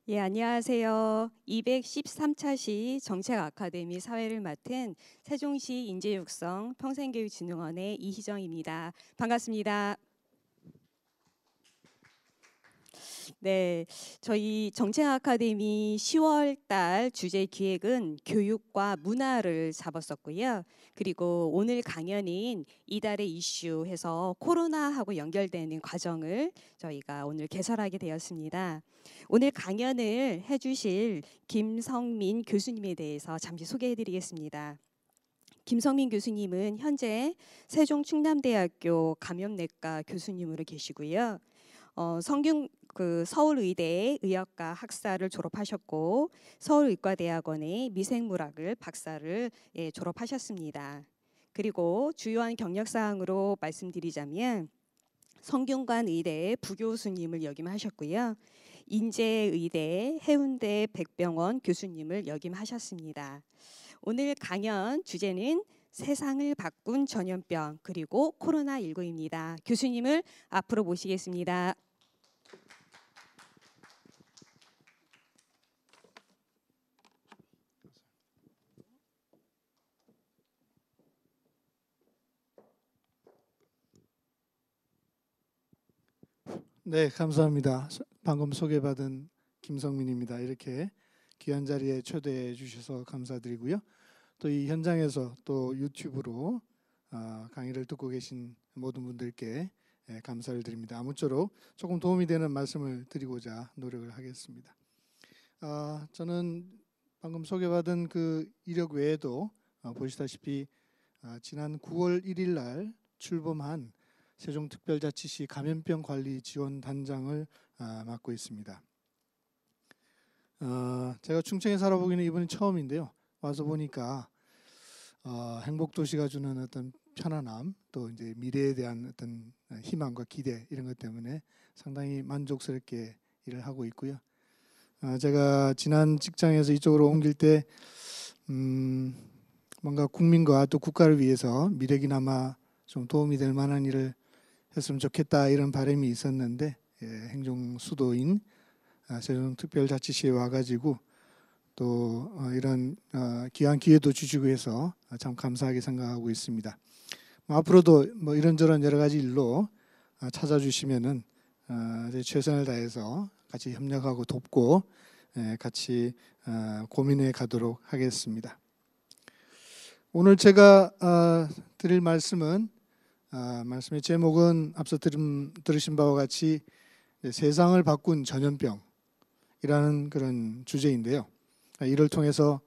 예, 안녕하세요. 213차시 정책 아카데미 사회를 맡은 세종시 인재육성 평생교육진흥원의 이희정입니다. 반갑습니다. 네, 저희 정책 아카데미 10월 달 주제 기획은 교육과 문화를 잡았었고요. 그리고 오늘 강연인 이달의 이슈 해서 코로나하고 연결되는 과정을 저희가 오늘 개설하게 되었습니다. 오늘 강연을 해주실 김성민 교수님에 대해서 잠시 소개해드리겠습니다. 김성민 교수님은 현재 세종 충남대학교 감염내과 교수님으로 계시고요. 서울의대 의학과 학사를 졸업하셨고 서울의과대학원의 미생물학을 박사를 졸업하셨습니다. 그리고 주요한 경력사항으로 말씀드리자면 성균관 의대 부교수님을 역임하셨고요. 인제의대 해운대 백병원 교수님을 역임하셨습니다. 오늘 강연 주제는 세상을 바꾼 전염병 그리고 코로나19입니다. 교수님을 앞으로 모시겠습니다. 네, 감사합니다. 방금 소개받은 김성민입니다. 이렇게 귀한 자리에 초대해 주셔서 감사드리고요. 또 이 현장에서 또 유튜브로 강의를 듣고 계신 모든 분들께 감사를 드립니다. 아무쪼록 조금 도움이 되는 말씀을 드리고자 노력을 하겠습니다. 저는 방금 소개받은 그 이력 외에도 보시다시피 지난 9월 1일 날 출범한 세종특별자치시 감염병관리지원단장을 맡고 있습니다. 제가 충청에 살아보기는 이번이 처음인데요. 와서 보니까 행복도시가 주는 어떤 편안함, 또 이제 미래에 대한 어떤 희망과 기대 이런 것 때문에 상당히 만족스럽게 일을 하고 있고요. 제가 지난 직장에서 이쪽으로 옮길 때 뭔가 국민과 또 국가를 위해서 미래기나마 좀 도움이 될 만한 일을 했으면 좋겠다 이런 바람이 있었는데 행정 수도인 세종특별자치시에 와가지고 또 이런 귀한 기회도 주시고 해서 참 감사하게 생각하고 있습니다. 앞으로도 뭐 이런저런 여러 가지 일로 찾아주시면은 최선을 다해서 같이 협력하고 돕고 같이 고민해 가도록 하겠습니다. 오늘 제가 드릴 말씀은 말씀의 제목은 앞서 들으신 바와 같이 세상을 바꾼 전염병이라는 그런 주제인데요. 이를 통해서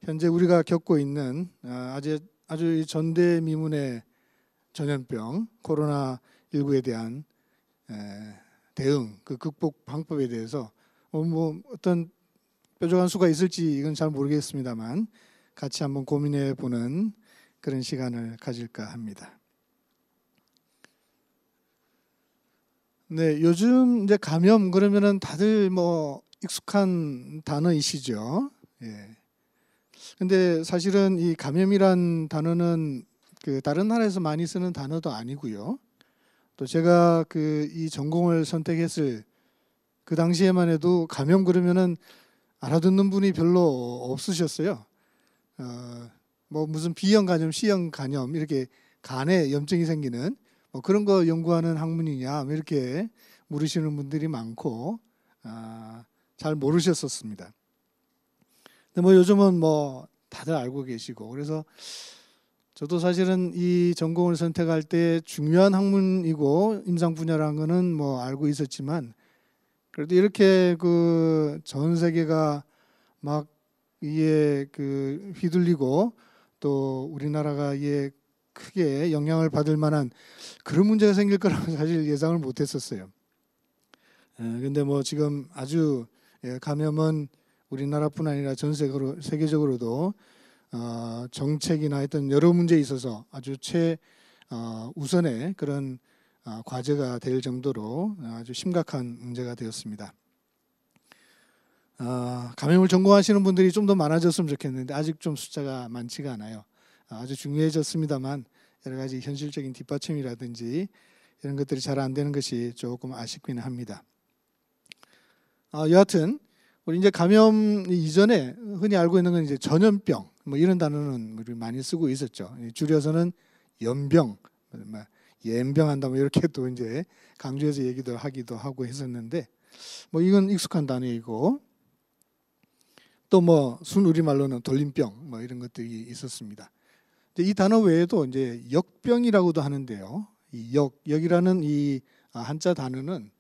현재 우리가 겪고 있는 아주 전대미문의 전염병 코로나19에 대한 대응, 그 극복 방법에 대해서 뭐 어떤 뾰족한 수가 있을지 이건 잘 모르겠습니다만 같이 한번 고민해 보는 그런 시간을 가질까 합니다. 네, 요즘 이제 감염 그러면은 다들 뭐 익숙한 단어이시죠. 예. 근데 사실은 이 감염이란 단어는 그 다른 나라에서 많이 쓰는 단어도 아니고요. 또 제가 그 이 전공을 선택했을 그 당시에만 해도 감염 그러면은 알아듣는 분이 별로 없으셨어요. 뭐 무슨 B형 간염, C형 간염 이렇게 간에 염증이 생기는 뭐 그런 거 연구하는 학문이냐 이렇게 물으시는 분들이 많고 잘 모르셨었습니다. 근데 뭐 요즘은 뭐 다들 알고 계시고 그래서 저도 사실은 이 전공을 선택할 때 중요한 학문이고 임상 분야라는 거는 뭐 알고 있었지만 그래도 이렇게 그 전 세계가 막 이에 그 휘둘리고 또 우리나라가 이에 크게 영향을 받을 만한 그런 문제가 생길 거라고 사실 예상을 못했었어요. 근데 뭐 지금 아주 감염은 우리나라뿐 아니라 전 세계적으로도 정책이나 했던 여러 문제에 있어서 아주 우선의 그런 과제가 될 정도로 아주 심각한 문제가 되었습니다. 감염을 전공하시는 분들이 좀 더 많아졌으면 좋겠는데 아직 좀 숫자가 많지가 않아요. 아주 중요해졌습니다만 여러 가지 현실적인 뒷받침이라든지 이런 것들이 잘 안 되는 것이 조금 아쉽기는 합니다. 여하튼 우리 이제 감염 이전에 흔히 알고 있는 건 이제 전염병 뭐 이런 단어는 우리 많이 쓰고 있었죠. 줄여서는 연병, 뭐 연병한다 뭐 이렇게 또 이제 강조해서 얘기도 하기도 하고 했었는데 뭐 이건 익숙한 단어이고 또 뭐 순우리말로는 돌림병 뭐 이런 것들이 있었습니다. 이 단어 외에도 이제 역병이라고도 하는데요. 이 역이라는 이 한자 단어는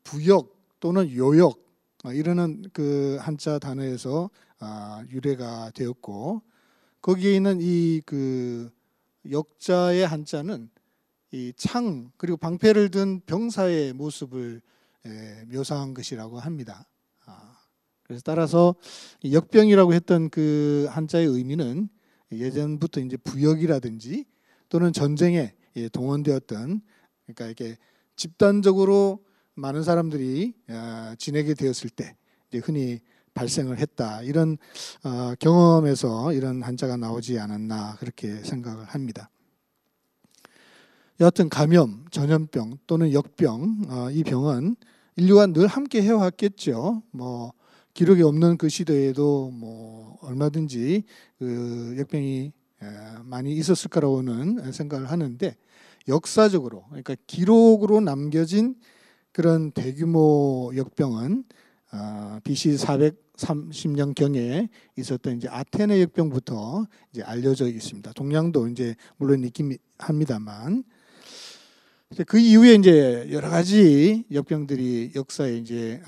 부역 또는 요역 이러는 그 한자 단어에서 유래가 되었고 거기에 있는 이 그 역자의 한자는 이 창 그리고 방패를 든 병사의 모습을 묘사한 것이라고 합니다. 그래서 따라서 역병이라고 했던 그 한자의 의미는 예전부터 이제 부역이라든지 또는 전쟁에 동원되었던 그러니까 이렇게 집단적으로 많은 사람들이 지내게 되었을 때 이제 흔히 발생을 했다 이런 경험에서 이런 한자가 나오지 않았나 그렇게 생각을 합니다. 여하튼 감염, 전염병 또는 역병 이 병은 인류가 늘 함께 해왔겠죠. 뭐 기록이 없는 그 시대에도 뭐 얼마든지 그 역병이 많이 있었을 거라고는 생각을 하는데 역사적으로 그러니까 기록으로 남겨진 그런 대규모 역병은 BC 430년 경에 있었던 이제 아테네 역병부터 이제 알려져 있습니다. 동양도 이제 물론 있긴 합니다만 그 이후에 이제 여러 가지 역병들이 역사에 이제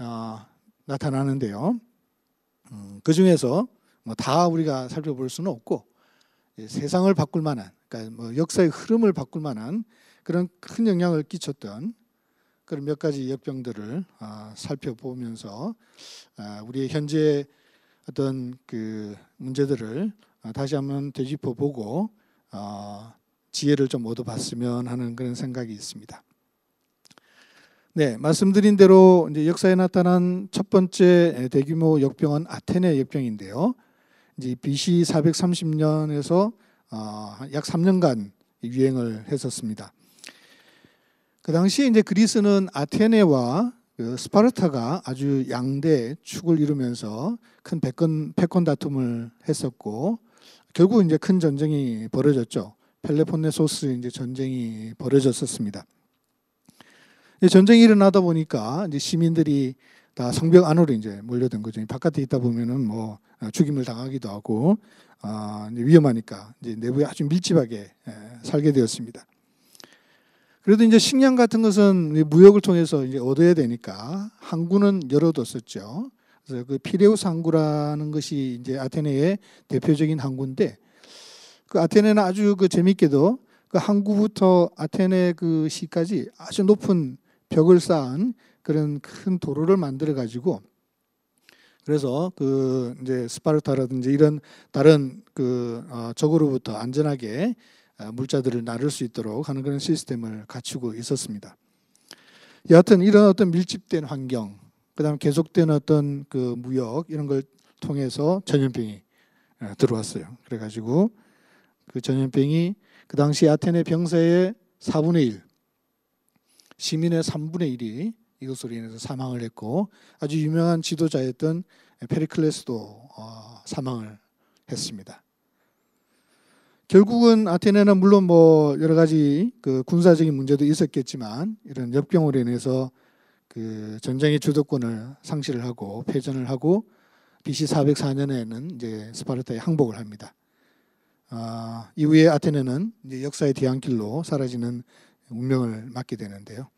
나타나는데요. 그 중에서 뭐 다 우리가 살펴볼 수는 없고 세상을 바꿀 만한, 그러니까 뭐 역사의 흐름을 바꿀 만한 그런 큰 영향을 끼쳤던 그런 몇 가지 역병들을 살펴보면서 우리의 현재 어떤 그 문제들을 다시 한번 되짚어 보고 지혜를 좀 얻어봤으면 하는 그런 생각이 있습니다. 네, 말씀드린 대로 이제 역사에 나타난 첫 번째 대규모 역병은 아테네 역병인데요. 이제 BC 430년에서 약 3년간 유행을 했었습니다. 그 당시에 이제 그리스는 아테네와 스파르타가 아주 양대 축을 이루면서 큰 패권 다툼을 했었고 결국 이제 큰 전쟁이 벌어졌죠. 펠로폰네소스 이제 전쟁이 벌어졌었습니다. 전쟁이 일어나다 보니까 이제 시민들이 다 성벽 안으로 이제 몰려든 거죠. 바깥에 있다 보면은 뭐 죽임을 당하기도 하고 이제 위험하니까 이제 내부에 아주 밀집하게 살게 되었습니다. 그래도 이제 식량 같은 것은 무역을 통해서 이제 얻어야 되니까 항구는 열어뒀었죠. 그래서 그 피레우스 항구라는 것이 이제 아테네의 대표적인 항구인데 그 아테네는 아주 그 재밌게도 그 항구부터 아테네 그 시까지 아주 높은 벽을 쌓은 그런 큰 도로를 만들어 가지고 그래서 그 이제 스파르타라든지 이런 다른 그 적으로부터 안전하게 물자들을 나를 수 있도록 하는 그런 시스템을 갖추고 있었습니다. 여하튼 이런 어떤 밀집된 환경, 그다음에 계속된 어떤 그 무역 이런 걸 통해서 전염병이 들어왔어요. 그래가지고 그 전염병이 그 당시 아테네 병사의 4분의 1, 시민의 3분의 1이 이것으로 인해서 사망을 했고 아주 유명한 지도자였던 페리클레스도 사망을 했습니다. 결국은 아테네는 물론 뭐 여러 가지 그 군사적인 문제도 있었겠지만 이런 역병으로 인해서 그 전쟁의 주도권을 상실을 하고 패전을 하고 BC 404년에는 이제 스파르타에 항복을 합니다. 이후에 아테네는 이제 역사의 뒤안길로 사라지는 운명을 맞게 되는데요.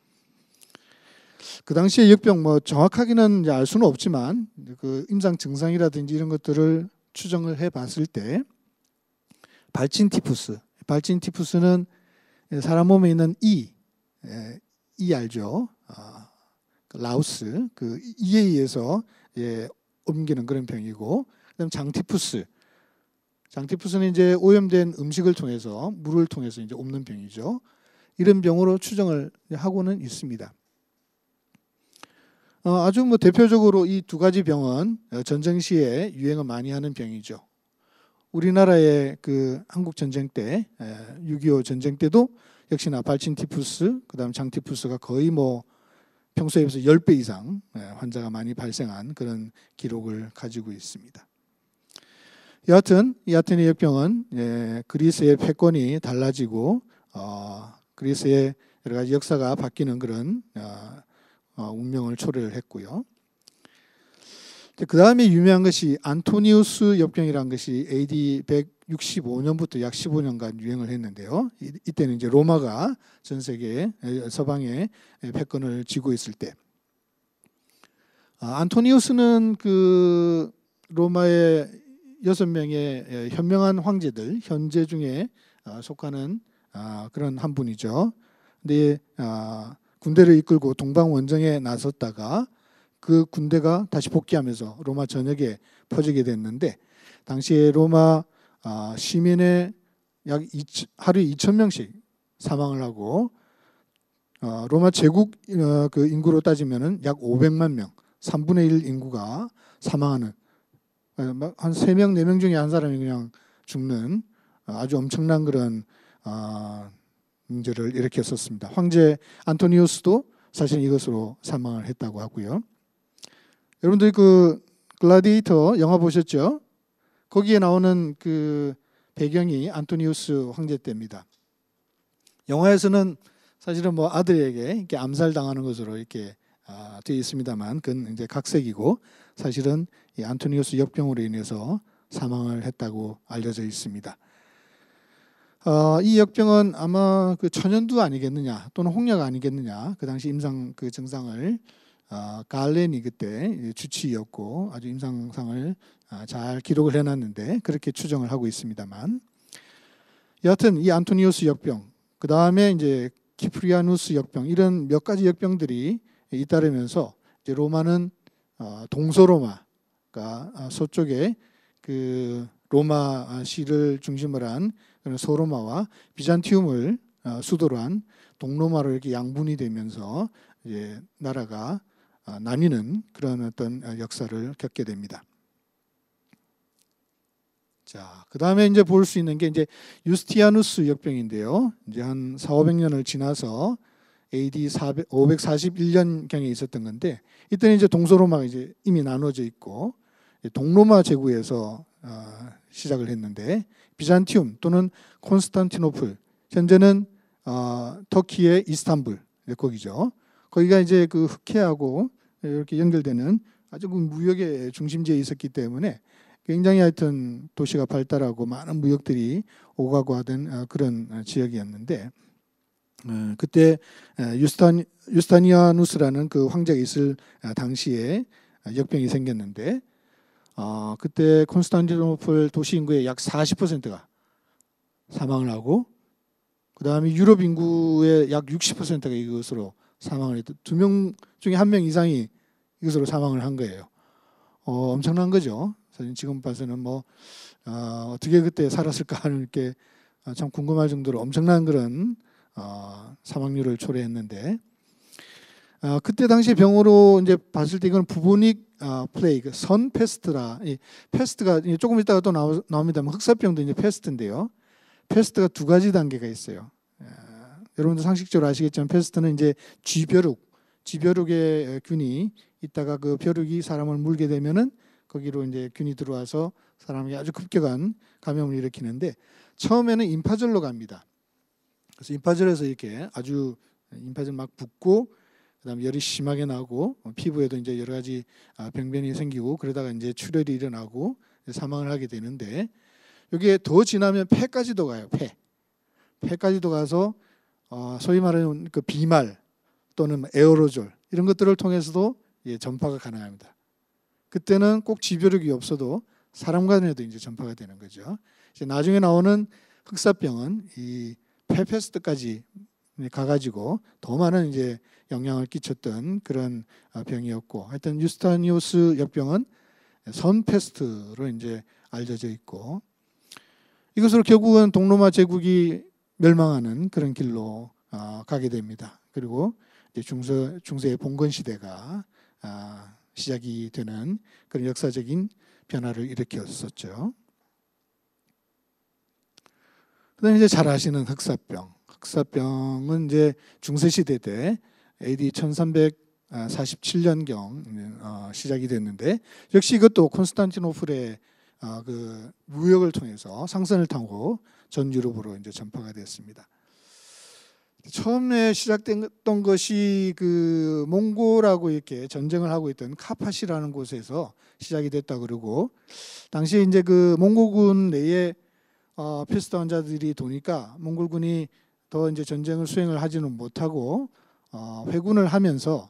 그 당시에 역병 뭐 정확하게는 이제 알 수는 없지만 그 임상 증상이라든지 이런 것들을 추정을 해봤을 때 발진티푸스는 사람 몸에 있는 이 알죠? 라우스 그 이에 의해서 옮기는 그런 병이고, 그다음 장티푸스는 이제 오염된 음식을 통해서 물을 통해서 이제 옮는 병이죠. 이런 병으로 추정을 하고는 있습니다. 아주 뭐 대표적으로 이 두 가지 병은 전쟁 시에 유행을 많이 하는 병이죠. 우리나라의 그 한국 전쟁 때 6.25 전쟁 때도 역시나 발진티푸스 그다음 장티푸스가 거의 뭐 평소에 비해서 10배 이상 환자가 많이 발생한 그런 기록을 가지고 있습니다. 여하튼 이 아테네 역병은 그리스의 패권이 달라지고 그리스의 여러 가지 역사가 바뀌는 그런 운명을 초래를 했고요. 그 다음에 유명한 것이 안토니우스 역병이라는 것이 AD 165년부터 약 15년간 유행을 했는데요. 이때는 이제 로마가 전 세계 서방에 패권을 쥐고 있을 때, 안토니우스는 그 로마의 6명의 현명한 황제들, 현제 중에 속하는 그런 한 분이죠. 근데 군대를 이끌고 동방 원정에 나섰다가 그 군대가 다시 복귀하면서 로마 전역에 퍼지게 됐는데, 당시에 로마 시민의 약 하루에 2,000명씩 사망을 하고, 로마 제국 그 인구로 따지면은 약 500만 명, 3분의 1 인구가 사망하는, 한 3명, 4명 중에 한 사람이 그냥 죽는 아주 엄청난 그런 문제를 일으켰었습니다. 황제 안토니우스도 사실 이것으로 사망을 했다고 하고요. 여러분들 그 글라디에이터 영화 보셨죠? 거기에 나오는 그 배경이 안토니우스 황제 때입니다. 영화에서는 사실은 뭐 아들에게 이렇게 암살당하는 것으로 이렇게 되어 있습니다만, 그건 이제 각색이고 사실은 이 안토니우스 역병으로 인해서 사망을 했다고 알려져 있습니다. 이 역병은 아마 그 천연두 아니겠느냐 또는 홍역 아니겠느냐, 그 당시 임상 그 증상을 갈렌이 그때 주치의였고 아주 임상상을 잘 기록을 해놨는데 그렇게 추정을 하고 있습니다만, 여하튼 이 안토니우스 역병, 그 다음에 이제 키프리아누스 역병, 이런 몇 가지 역병들이 잇따르면서 이제 로마는 동서로마가 서쪽에 그 로마시를 중심으로 한 소로마와 비잔티움을 수도로 한 동로마로 이렇게 양분이 되면서 이제 나라가 나뉘는 그런 어떤 역사를 겪게 됩니다. 자, 그 다음에 이제 볼 수 있는 게 이제 유스티아누스 역병인데요. 이제 한 400~500년을 지나서 AD 541년경에 있었던 건데, 이때는 이제 동서로마가 이제 이미 나눠져 있고 동로마 제국에서 시작을 했는데, 비잔티움 또는 콘스탄티노플, 현재는 터키의 이스탄불 거기죠. 거기가 이제 그 흑해하고 이렇게 연결되는 아주 그 무역의 중심지에 있었기 때문에 굉장히 하여튼 도시가 발달하고 많은 무역들이 오가고 하던 그런 지역이었는데, 그때 유스타니아누스라는 그 황제가 있을 당시에 역병이 생겼는데, 그때 콘스탄티노플 도시 인구의 약 40%가 사망을 하고, 그 다음에 유럽 인구의 약 60%가 이것으로 사망을 했던, 2명 중에 1명 이상이 이것으로 사망을 한 거예요. 엄청난 거죠. 사실 지금 봐서는 뭐 어떻게 그때 살았을까 하는 게 참 궁금할 정도로 엄청난 그런 사망률을 초래했는데, 그때 당시 병으로 이제 봤을 때 이건 부보닉 플레이그, 선 페스트라. 이 페스트가 조금 있다가 또 나옵니다만 흑사병도 이제 페스트인데요. 페스트가 2가지 단계가 있어요. 여러분들 상식적으로 아시겠지만 페스트는 이제 쥐벼룩의 균이 있다가 그 벼룩이 사람을 물게 되면은 거기로 이제 균이 들어와서 사람에게 아주 급격한 감염을 일으키는데, 처음에는 임파절로 갑니다. 그래서 임파절에서 이렇게 아주 임파절 막 붓고, 그다음에 열이 심하게 나고 피부에도 이제 여러 가지 병변이 생기고, 그러다가 이제 출혈이 일어나고 사망을 하게 되는데, 여기에 더 지나면 폐까지도 가요. 폐까지도 가서 소위 말하는 그 비말 또는 에어로졸 이런 것들을 통해서도 전파가 가능합니다. 그때는 꼭 쥐벼룩이 없어도 사람 간에도 이제 전파가 되는 거죠. 이제 나중에 나오는 흑사병은 이 폐페스트까지 가가지고 더 많은 이제 영향을 끼쳤던 그런 병이었고, 하여튼 유스타니우스 역병은 선페스트로 이제 알려져 있고, 이것으로 결국은 동로마 제국이 멸망하는 그런 길로 가게 됩니다. 그리고 이제 중세의 봉건 시대가 시작이 되는 그런 역사적인 변화를 일으켰었죠. 그다음에 이제 잘 아시는 흑사병. 흑사병은 이제 중세 시대 때 AD 1300 47년경 시작이 됐는데 역시 이것도 콘스탄티노플의 그 무역을 통해서 상선을 타고 전 유럽으로 이제 전파가 됐습니다. 처음에 시작됐던 것이 그 몽골하고 이렇게 전쟁을 하고 있던 카파시라는 곳에서 시작이 됐다 그러고, 당시에 이제 그 몽골군 내에 패스트 환자들이 도니까 몽골군이 더 이제 전쟁을 수행을 하지는 못하고 회군을 하면서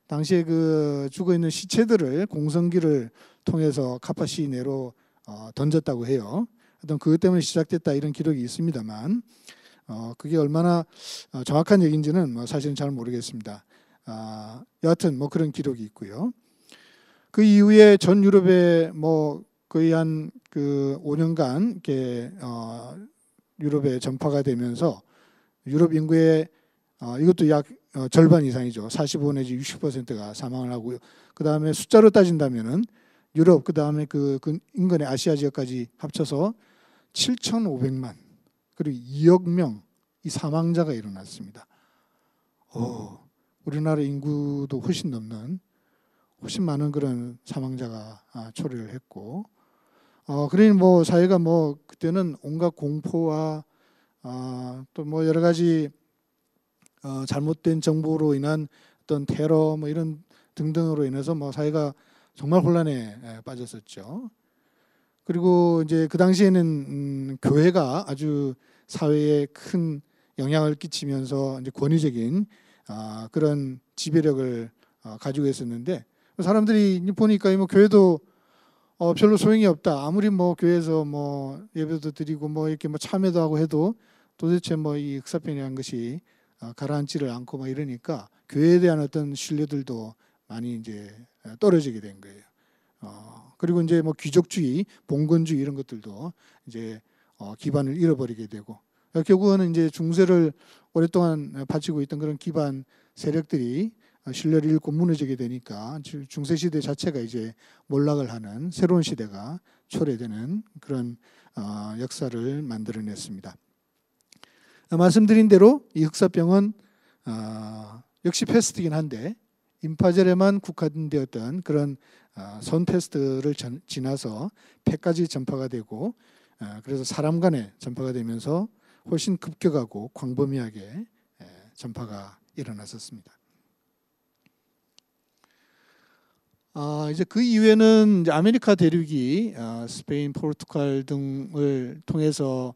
당시에 그 죽어 있는 시체들을 공성기를 통해서 카파시 내로 던졌다고 해요. 어떤 그것 때문에 시작됐다 이런 기록이 있습니다만 그게 얼마나 정확한 얘기인지는 뭐 사실은 잘 모르겠습니다. 여하튼 뭐 그런 기록이 있고요. 그 이후에 전 유럽에 뭐 거의 한 그 5년간 이렇게 유럽에 전파가 되면서 유럽 인구의 이것도 약 절반 이상이죠. 45 내지 60%가 사망을 하고요. 그 다음에 숫자로 따진다면은 유럽 그 다음에 그 인근의 아시아 지역까지 합쳐서 7,500만 그리고 2억 명 이 사망자가 일어났습니다. 우리나라 인구도 훨씬 넘는 훨씬 많은 그런 사망자가 초래를 했고, 그러니 뭐 사회가 뭐 그때는 온갖 공포와 또 뭐 여러 가지 잘못된 정보로 인한 어떤 테러 뭐 이런 등등으로 인해서 뭐 사회가 정말 혼란에 빠졌었죠. 그리고 이제 그 당시에는 교회가 아주 사회에 큰 영향을 끼치면서 이제 권위적인 그런 지배력을 가지고 있었는데, 사람들이 보니까 뭐 교회도 별로 소용이 없다. 아무리 뭐 교회에서 뭐 예배도 드리고 뭐 이렇게 뭐 참여도 하고 해도 도대체 뭐 이 흑사병이라는 것이 가라앉지를 않고 막 이러니까 교회에 대한 어떤 신뢰들도 많이 이제 떨어지게 된 거예요. 그리고 이제 뭐 귀족주의, 봉건주의 이런 것들도 이제 기반을 잃어버리게 되고, 결국은 이제 중세를 오랫동안 바치고 있던 그런 기반 세력들이 신뢰를 잃고 무너지게 되니까 중세 시대 자체가 이제 몰락을 하는 새로운 시대가 초래되는 그런 역사를 만들어냈습니다. 말씀드린 대로 이 흑사병은 역시 패스트이긴 한데 임파절에만 국한되었던 그런 선 패스트를 지나서 폐까지 전파가 되고, 그래서 사람 간에 전파가 되면서 훨씬 급격하고 광범위하게 전파가 일어났었습니다. 이제 그 이후에는 이제 아메리카 대륙이 스페인, 포르투갈 등을 통해서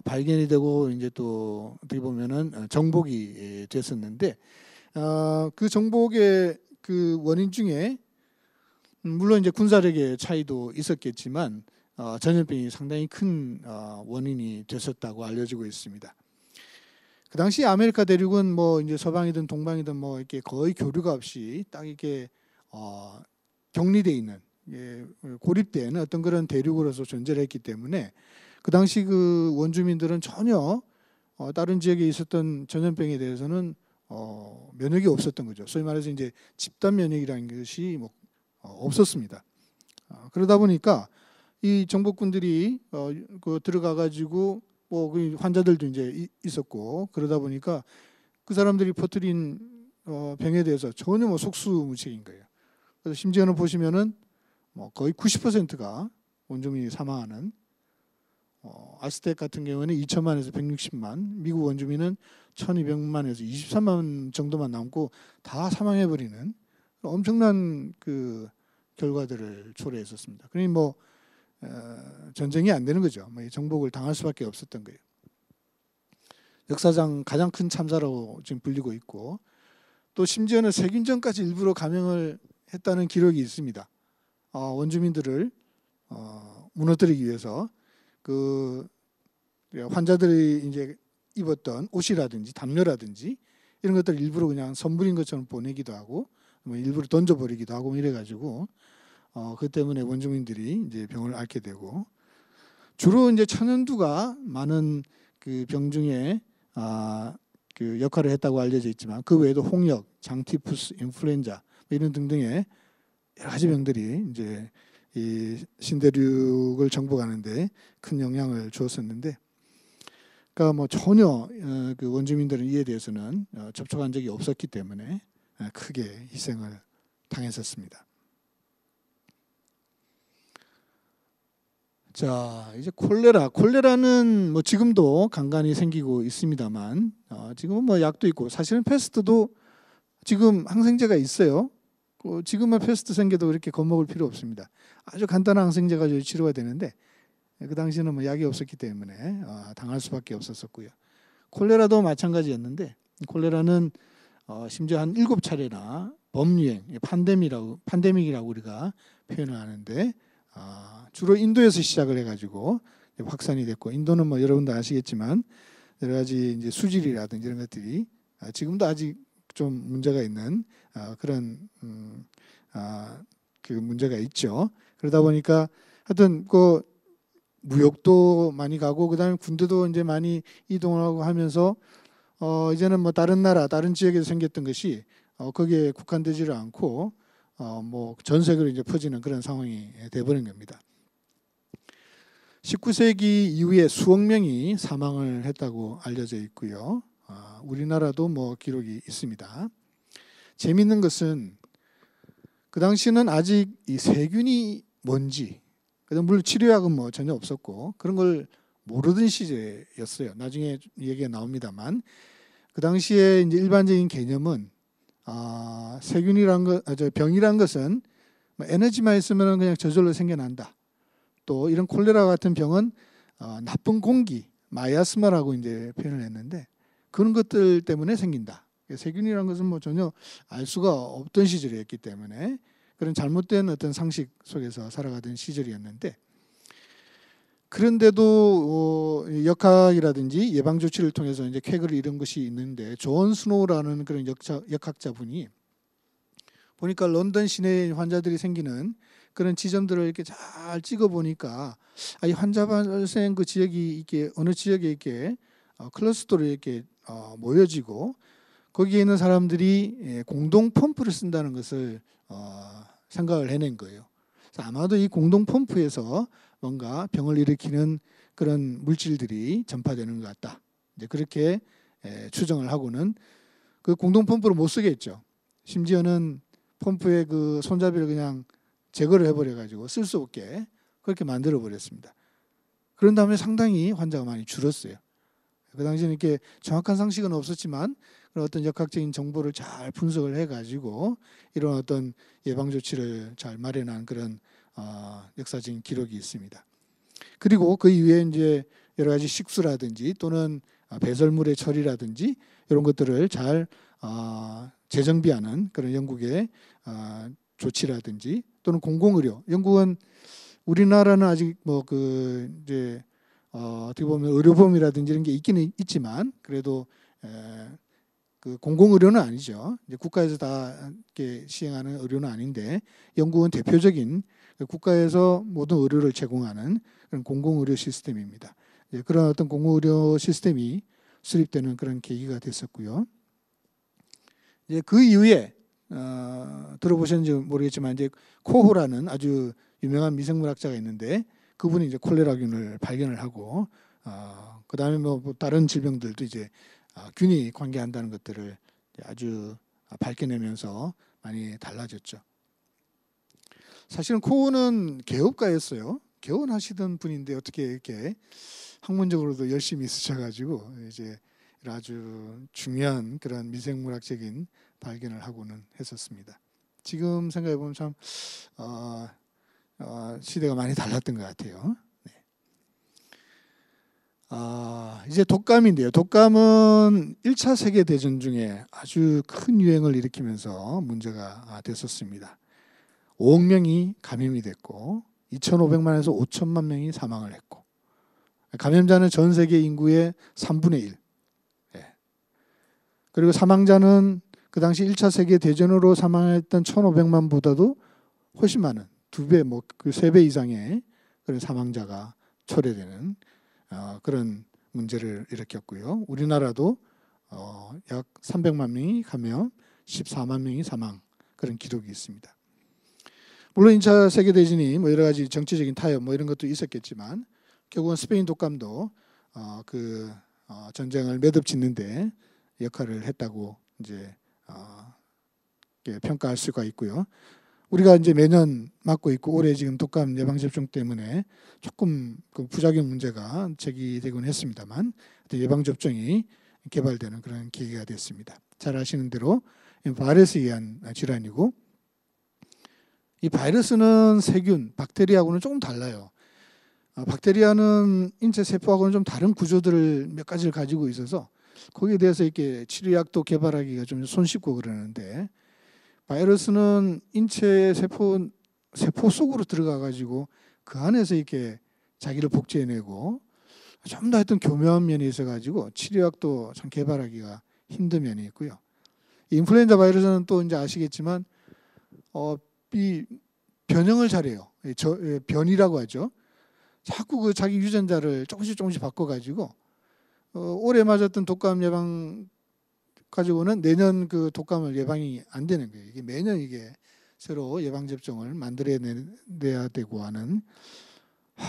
발견이 되고 이제 또 어떻게 보면은 정복이 됐었는데, 그 정복의 그 원인 중에 물론 이제 군사력의 차이도 있었겠지만 전염병이 상당히 큰 원인이 됐었다고 알려지고 있습니다. 그 당시 아메리카 대륙은 뭐 이제 서방이든 동방이든 뭐 이렇게 거의 교류가 없이 딱 이렇게 격리돼 있는, 고립된 어떤 그런 대륙으로서 존재를 했기 때문에 그 당시 그 원주민들은 전혀 다른 지역에 있었던 전염병에 대해서는 면역이 없었던 거죠. 소위 말해서 이제 집단 면역이라는 것이 뭐 없었습니다. 그러다 보니까 이 정복군들이 그 들어가 가지고 뭐 그 환자들도 이제 있었고, 그러다 보니까 그 사람들이 퍼뜨린 병에 대해서 전혀 뭐 속수무책인 거예요. 그래서 심지어는 보시면은 뭐 거의 90%가 원주민이 사망하는, 아스텍 같은 경우는 2천만에서 160만, 미국 원주민은 1,200만에서 23만 정도만 남고 다 사망해버리는 엄청난 그 결과들을 초래했었습니다. 그러니 뭐 전쟁이 안 되는 거죠. 뭐 정복을 당할 수밖에 없었던 거예요. 역사상 가장 큰 참사라고 지금 불리고 있고, 또 심지어는 세균전까지 일부러 감염을 했다는 기록이 있습니다. 원주민들을 무너뜨리기 위해서 그 환자들이 이제 입었던 옷이라든지 담요라든지 이런 것들을 일부러 그냥 선물인 것처럼 보내기도 하고, 뭐 일부러 던져버리기도 하고 뭐 이래가지고 그 때문에 원주민들이 이제 병을 앓게 되고, 주로 이제 천연두가 많은 그 병 중에 그 역할을 했다고 알려져 있지만 그 외에도 홍역, 장티푸스, 인플루엔자 이런 등등의 여러 가지 병들이 이제 이 신대륙을 정복하는데 큰 영향을 주었었는데, 그러니까 뭐 전혀 그 원주민들은 이에 대해서는 접촉한 적이 없었기 때문에 크게 희생을 당했었습니다. 자, 이제 콜레라는 뭐 지금도 간간히 생기고 있습니다만 지금은 뭐 약도 있고 사실은 패스트도 지금 항생제가 있어요. 지금은 패스트 생겨도 그렇게 겁먹을 필요 없습니다. 아주 간단한 항생제 가지고 치료가 되는데 그 당시에는 뭐 약이 없었기 때문에 당할 수밖에 없었었고요. 콜레라도 마찬가지였는데 콜레라는 심지어 한 7차례나 범유행, 판데믹이라고 우리가 표현을 하는데 주로 인도에서 시작을 해가지고 확산이 됐고, 인도는 뭐 여러분도 아시겠지만 여러 가지 이제 수질이라든지 이런 것들이 지금도 아직 좀 문제가 있는 그런 그 문제가 있죠. 그러다 보니까 하여튼 그 무역도 많이 가고 그다음에 군대도 이제 많이 이동하고 하면서 이제는 뭐 다른 나라, 다른 지역에서 생겼던 것이 거기에 국한되지를 않고 뭐 전 세계로 이제 퍼지는 그런 상황이 돼버린 겁니다. 19세기 이후에 수억 명이 사망을 했다고 알려져 있고요. 우리나라도 뭐 기록이 있습니다. 재미있는 것은 그 당시는 아직 이 세균이 뭔지, 물론 치료약은 뭐 전혀 없었고 그런 걸 모르던 시대였어요. 나중에 얘기가 나옵니다만 그 당시에 이제 일반적인 개념은 세균이란 병이란 것은 에너지만 있으면 그냥 저절로 생겨난다. 또 이런 콜레라 같은 병은 나쁜 공기, 마이아스마라고 이제 표현을 했는데 그런 것들 때문에 생긴다. 세균이란 것은 뭐 전혀 알 수가 없던 시절이었기 때문에 그런 잘못된 어떤 상식 속에서 살아가던 시절이었는데, 그런데도 역학이라든지 예방 조치를 통해서 이제 쾌거를 이룬 것이 있는데, 존 스노우라는 그런 역학자분이 보니까 런던 시내에 환자들이 생기는 그런 지점들을 이렇게 잘 찍어 보니까 이 환자 발생 그 지역이 이렇게 어느 지역에 이렇게 클러스터로 이렇게 모여지고 거기에 있는 사람들이 공동 펌프를 쓴다는 것을 생각을 해낸 거예요. 그래서 아마도 이 공동 펌프에서 뭔가 병을 일으키는 그런 물질들이 전파되는 것 같다. 이제 그렇게 추정을 하고는 그 공동 펌프를 못 쓰게 했죠. 심지어는 펌프의 그 손잡이를 그냥 제거를 해버려 가지고 쓸 수 없게 그렇게 만들어 버렸습니다. 그런 다음에 상당히 환자가 많이 줄었어요. 그 당시에는 이렇게 정확한 상식은 없었지만 그런 어떤 역학적인 정보를 잘 분석을 해가지고 이런 어떤 예방 조치를 잘 마련한 그런 역사적인 기록이 있습니다. 그리고 그 이후에 이제 여러 가지 식수라든지 또는 배설물의 처리라든지 이런 것들을 잘 재정비하는 그런 영국의 조치라든지 또는 공공의료. 영국은 우리나라는 아직 뭐 그 이제 어떻게 보면 의료보험이라든지 이런 게 있기는 있지만 그래도 그 공공의료는 아니죠. 이제 국가에서 다 이렇게 시행하는 의료는 아닌데 영국은 대표적인 국가에서 모든 의료를 제공하는 그런 공공의료 시스템입니다. 그런 어떤 공공의료 시스템이 수립되는 그런 계기가 됐었고요. 이제 그 이후에 들어보셨는지 모르겠지만 이제 코호라는 아주 유명한 미생물학자가 있는데 그분이 이제 콜레라균을 발견을 하고 그 다음에 뭐 다른 질병들도 이제 균이 관계한다는 것들을 아주 밝혀내면서 많이 달라졌죠. 사실은 코호는 개업가였어요. 개원하시던 분인데 어떻게 이렇게 학문적으로도 열심히 쓰셔가지고 이제 아주 중요한 그런 미생물학적인 발견을 하고는 했었습니다. 지금 생각해 보면 참 시대가 많이 달랐던 것 같아요. 네. 이제 독감인데요. 독감은 1차 세계대전 중에 아주 큰 유행을 일으키면서 문제가 됐었습니다. 5억 명이 감염이 됐고 2,500만에서 5천만 명이 사망을 했고 감염자는 전 세계 인구의 3분의 1. 그리고 사망자는 그 당시 1차 세계대전으로 사망했던 1,500만보다도 훨씬 많은 2배, 뭐 그 3배 이상의 그런 사망자가 초래되는 그런 문제를 일으켰고요. 우리나라도 약 300만 명이 감염, 14만 명이 사망 그런 기록이 있습니다. 물론 2차 세계대전이 뭐 여러 가지 정치적인 타협 뭐 이런 것도 있었겠지만 결국은 스페인 독감도 그 전쟁을 매듭짓는데 역할을 했다고 이제 평가할 수가 있고요. 우리가 이제 매년 맞고 있고 올해 지금 독감 예방 접종 때문에 조금 그 부작용 문제가 제기되곤 했습니다만 예방 접종이 개발되는 그런 계기가 됐습니다. 잘 아시는 대로 바이러스에 의한 질환이고 이 바이러스는 세균, 박테리아하고는 조금 달라요. 박테리아는 인체 세포하고는 좀 다른 구조들을 몇 가지를 가지고 있어서 거기에 대해서 이렇게 치료약도 개발하기가 좀 손쉽고 그러는데 바이러스는 인체 세포 속으로 들어가 가지고 그 안에서 이렇게 자기를 복제해내고 좀 더 하여튼 교묘한 면이 있어 가지고 치료약도 참 개발하기가 힘든 면이 있고요. 인플루엔자 바이러스는 또 이제 아시겠지만 이 변형을 잘해요. 변이라고 하죠. 자꾸 그 자기 유전자를 조금씩 바꿔가지고 올해 맞았던 독감 예방 가지고는 내년 그 독감을 예방이 안 되는 거예요. 이게 매년 이게 새로 예방 접종을 만들어내야 되고 하는.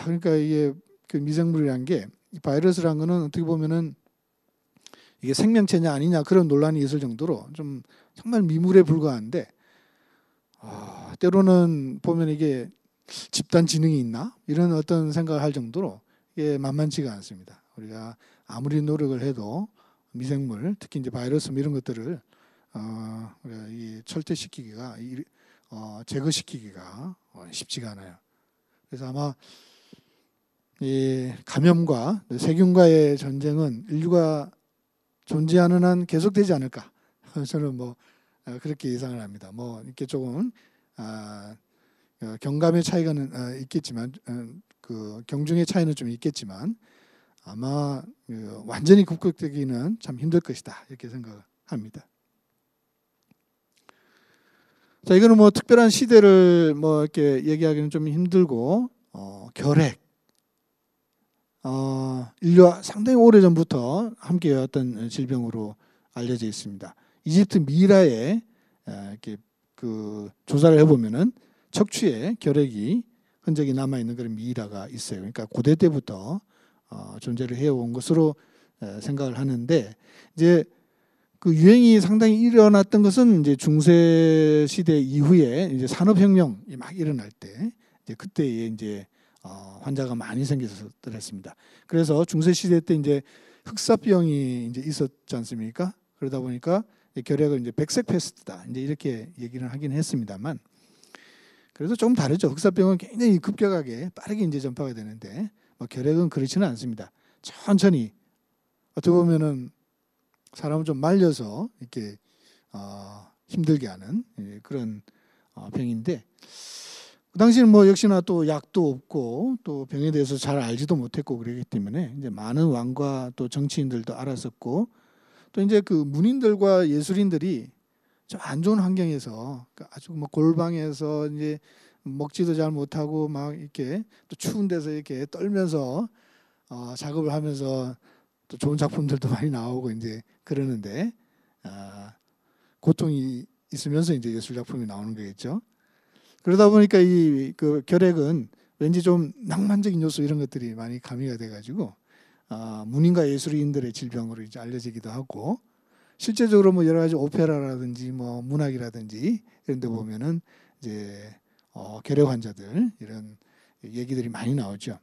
그러니까 이게 그 미생물이란 게 바이러스란 거는 어떻게 보면은 이게 생명체냐 아니냐 그런 논란이 있을 정도로 좀 정말 미물에 불과한데 때로는 보면 이게 집단 지능이 있나 이런 어떤 생각을 할 정도로 이게 만만치가 않습니다. 우리가 아무리 노력을 해도 미생물 특히 이제 바이러스 이런 것들을 우리가 이 철퇴시키기가 제거시키기가 쉽지가 않아요. 그래서 아마 이 감염과 세균과의 전쟁은 인류가 존재하는 한 계속되지 않을까. 저는 뭐 그렇게 예상을 합니다. 뭐 이렇게 조금 경감의 차이가는 있겠지만 그 경중의 차이는 좀 있겠지만 아마 완전히 극복되기는 참 힘들 것이다 이렇게 생각합니다. 자, 이거는 뭐 특별한 시대를 뭐 이렇게 얘기하기는 좀 힘들고 결핵 인류와 상당히 오래 전부터 함께해왔던 질병으로 알려져 있습니다. 이집트 미라에 이렇게 그 조사를 해보면은 척추에 결핵이 흔적이 남아 있는 그런 미라가 있어요. 그러니까 고대 때부터 존재를 해온 것으로 생각을 하는데 이제 그 유행이 상당히 일어났던 것은 이제 중세 시대 이후에 이제 산업혁명이 막 일어날 때 이제 그때에 이제 환자가 많이 생겼었습니다. 그래서 중세 시대 때 이제 흑사병이 이제 있었지 않습니까? 그러다 보니까 결핵을 이제 백색 패스트다 이제 이렇게 얘기를 하긴 했습니다만 그래서 조금 다르죠. 흑사병은 굉장히 급격하게 빠르게 이제 전파가 되는데 결핵은 그렇지는 않습니다. 천천히 어떻게 보면은 사람을 좀 말려서 이렇게 힘들게 하는 그런 병인데 그 당시에는 뭐 역시나 또 약도 없고 또 병에 대해서 잘 알지도 못했고 그러기 때문에 이제 많은 왕과 또 정치인들도 알았었고 또 이제 그 문인들과 예술인들이 좀 안 좋은 환경에서 아주 뭐 골방에서 이제 먹지도 잘 못하고 막 이렇게 또 추운 데서 이렇게 떨면서 작업을 하면서 또 좋은 작품들도 많이 나오고 이제 그러는데 고통이 있으면서 이제 예술 작품이 나오는 거겠죠. 그러다 보니까 이 그 결핵은 왠지 좀 낭만적인 요소 이런 것들이 많이 가미가 돼가지고 문인과 예술인들의 질병으로 이제 알려지기도 하고 실제적으로 뭐 여러 가지 오페라라든지 뭐 문학이라든지 이런 데 보면은 이제 결핵 환자들 이런 얘기들이 많이 나오죠.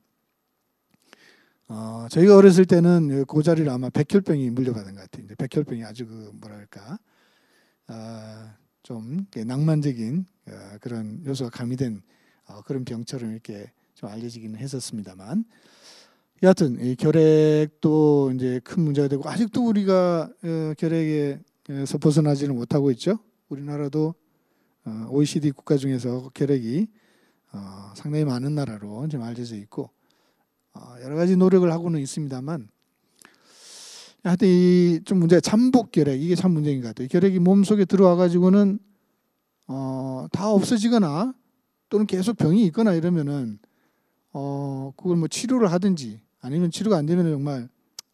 저희가 어렸을 때는 그 자리를 아마 백혈병이 물려받은 것 같아요. 이제 백혈병이 아주 그 뭐랄까 좀 낭만적인 그런 요소가 가미된 그런 병처럼 이렇게 좀 알려지기는 했었습니다만 여하튼 이 결핵도 이제 큰 문제가 되고 아직도 우리가 결핵에서 벗어나지는 못하고 있죠. 우리나라도 OECD 국가 중에서 결핵이 상당히 많은 나라로 좀 알려져 있고 여러 가지 노력을 하고는 있습니다만 하여튼 이 좀 문제 잠복 결핵 이게 참 문제인 것 같아요. 결핵이 몸 속에 들어와 가지고는 다 없어지거나 또는 계속 병이 있거나 이러면은 그걸 뭐 치료를 하든지 아니면 치료가 안 되면 정말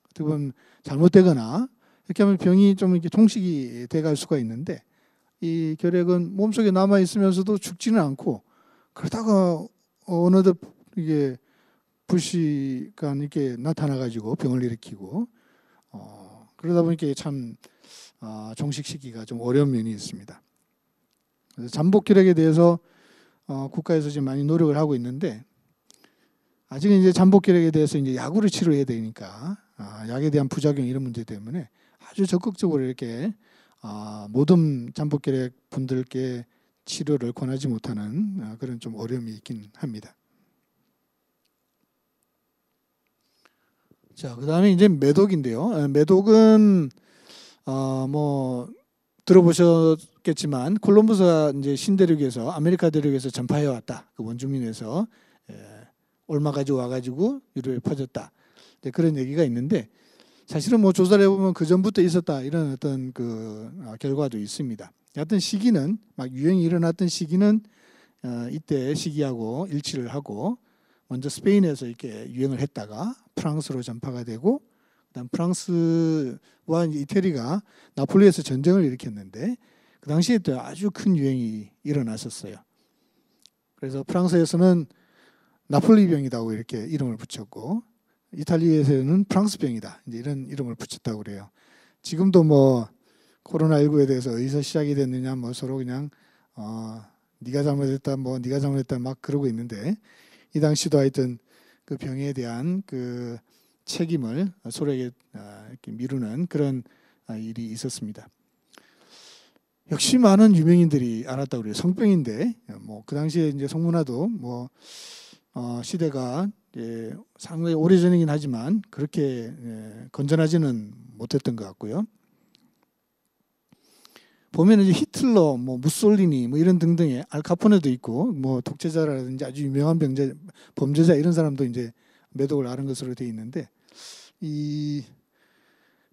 어떻게 보면 잘못되거나 이렇게 하면 병이 좀 이렇게 종식이 돼갈 수가 있는데 이 결핵은 몸속에 남아 있으면서도 죽지는 않고 그러다가 어느덧 이게 불씨가 이렇게 나타나 가지고 병을 일으키고 그러다 보니까 참 종식시키기가 좀 어려운 면이 있습니다. 그래서 잠복 기력에 대해서 국가에서 지금 많이 노력을 하고 있는데 아직은 이제 잠복 기력에 대해서 이제 약으로 치료해야 되니까 약에 대한 부작용 이런 문제 때문에 아주 적극적으로 이렇게 모든 잠복 기력 분들께 치료를 권하지 못하는 그런 좀 어려움이 있긴 합니다. 자, 그다음에 이제 매독인데요. 매독은 뭐 들어보셨겠지만 콜럼버스가 이제 신대륙에서 아메리카 대륙에서 전파해 왔다. 그 원주민에서 옮아 가지고 와가지고 유럽에 퍼졌다. 그런 얘기가 있는데 사실은 뭐 조사를 해보면 그 전부터 있었다 이런 어떤 그 결과도 있습니다. 어떤 시기는 막 유행이 일어났던 시기는 이때 시기하고 일치를 하고 먼저 스페인에서 이렇게 유행을 했다가 프랑스로 전파가 되고 그다음 프랑스와 이태리가 나폴리에서 전쟁을 일으켰는데 그 당시에 또 아주 큰 유행이 일어났었어요. 그래서 프랑스에서는 나폴리병이라고 이렇게 이름을 붙였고 이탈리아에서는 프랑스병이다 이제 이런 이름을 붙였다고 그래요. 지금도 뭐 코로나19에 대해서 어디서 시작이 됐느냐 뭐 서로 그냥 네가 잘못했다 뭐 네가 잘못했다 막 그러고 있는데 이 당시도 하여튼 그 병에 대한 그 책임을 서로에게 이렇게 미루는 그런 일이 있었습니다. 역시 많은 유명인들이 알았다고 그래요. 성병인데 뭐 그 당시에 이제 성문화도 뭐 시대가 상당히 오래전이긴 하지만 그렇게 건전하지는 못했던 것 같고요. 보면 이제 히틀러, 뭐 무솔리니, 뭐 이런 등등의 알카포네도 있고, 뭐 독재자라든지 아주 유명한 범죄자 이런 사람도 이제 매독을 앓은 것으로 되어 있는데, 이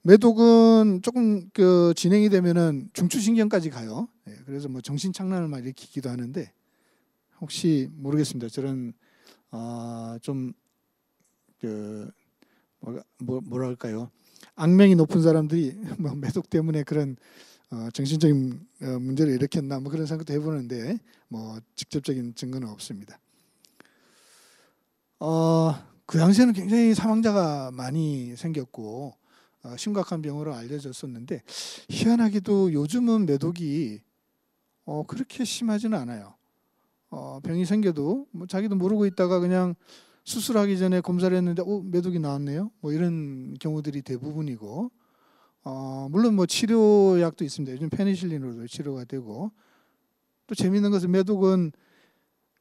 매독은 조금 그 진행이 되면은 중추신경까지 가요. 그래서 뭐 정신착란을 막 일으키기도 하는데, 혹시 모르겠습니다. 저런 좀 그 뭐랄까요? 악명이 높은 사람들이 뭐 매독 때문에 그런 정신적인 문제를 일으켰나 뭐 그런 생각도 해보는데 뭐 직접적인 증거는 없습니다. 그 당시에는 굉장히 사망자가 많이 생겼고 심각한 병으로 알려졌었는데 희한하게도 요즘은 매독이 그렇게 심하지는 않아요. 병이 생겨도 뭐 자기도 모르고 있다가 그냥 수술하기 전에 검사를 했는데 매독이 나왔네요. 뭐 이런 경우들이 대부분이고 물론 뭐 치료약도 있습니다. 요즘 페니실린으로도 치료가 되고 또 재미있는 것은 매독은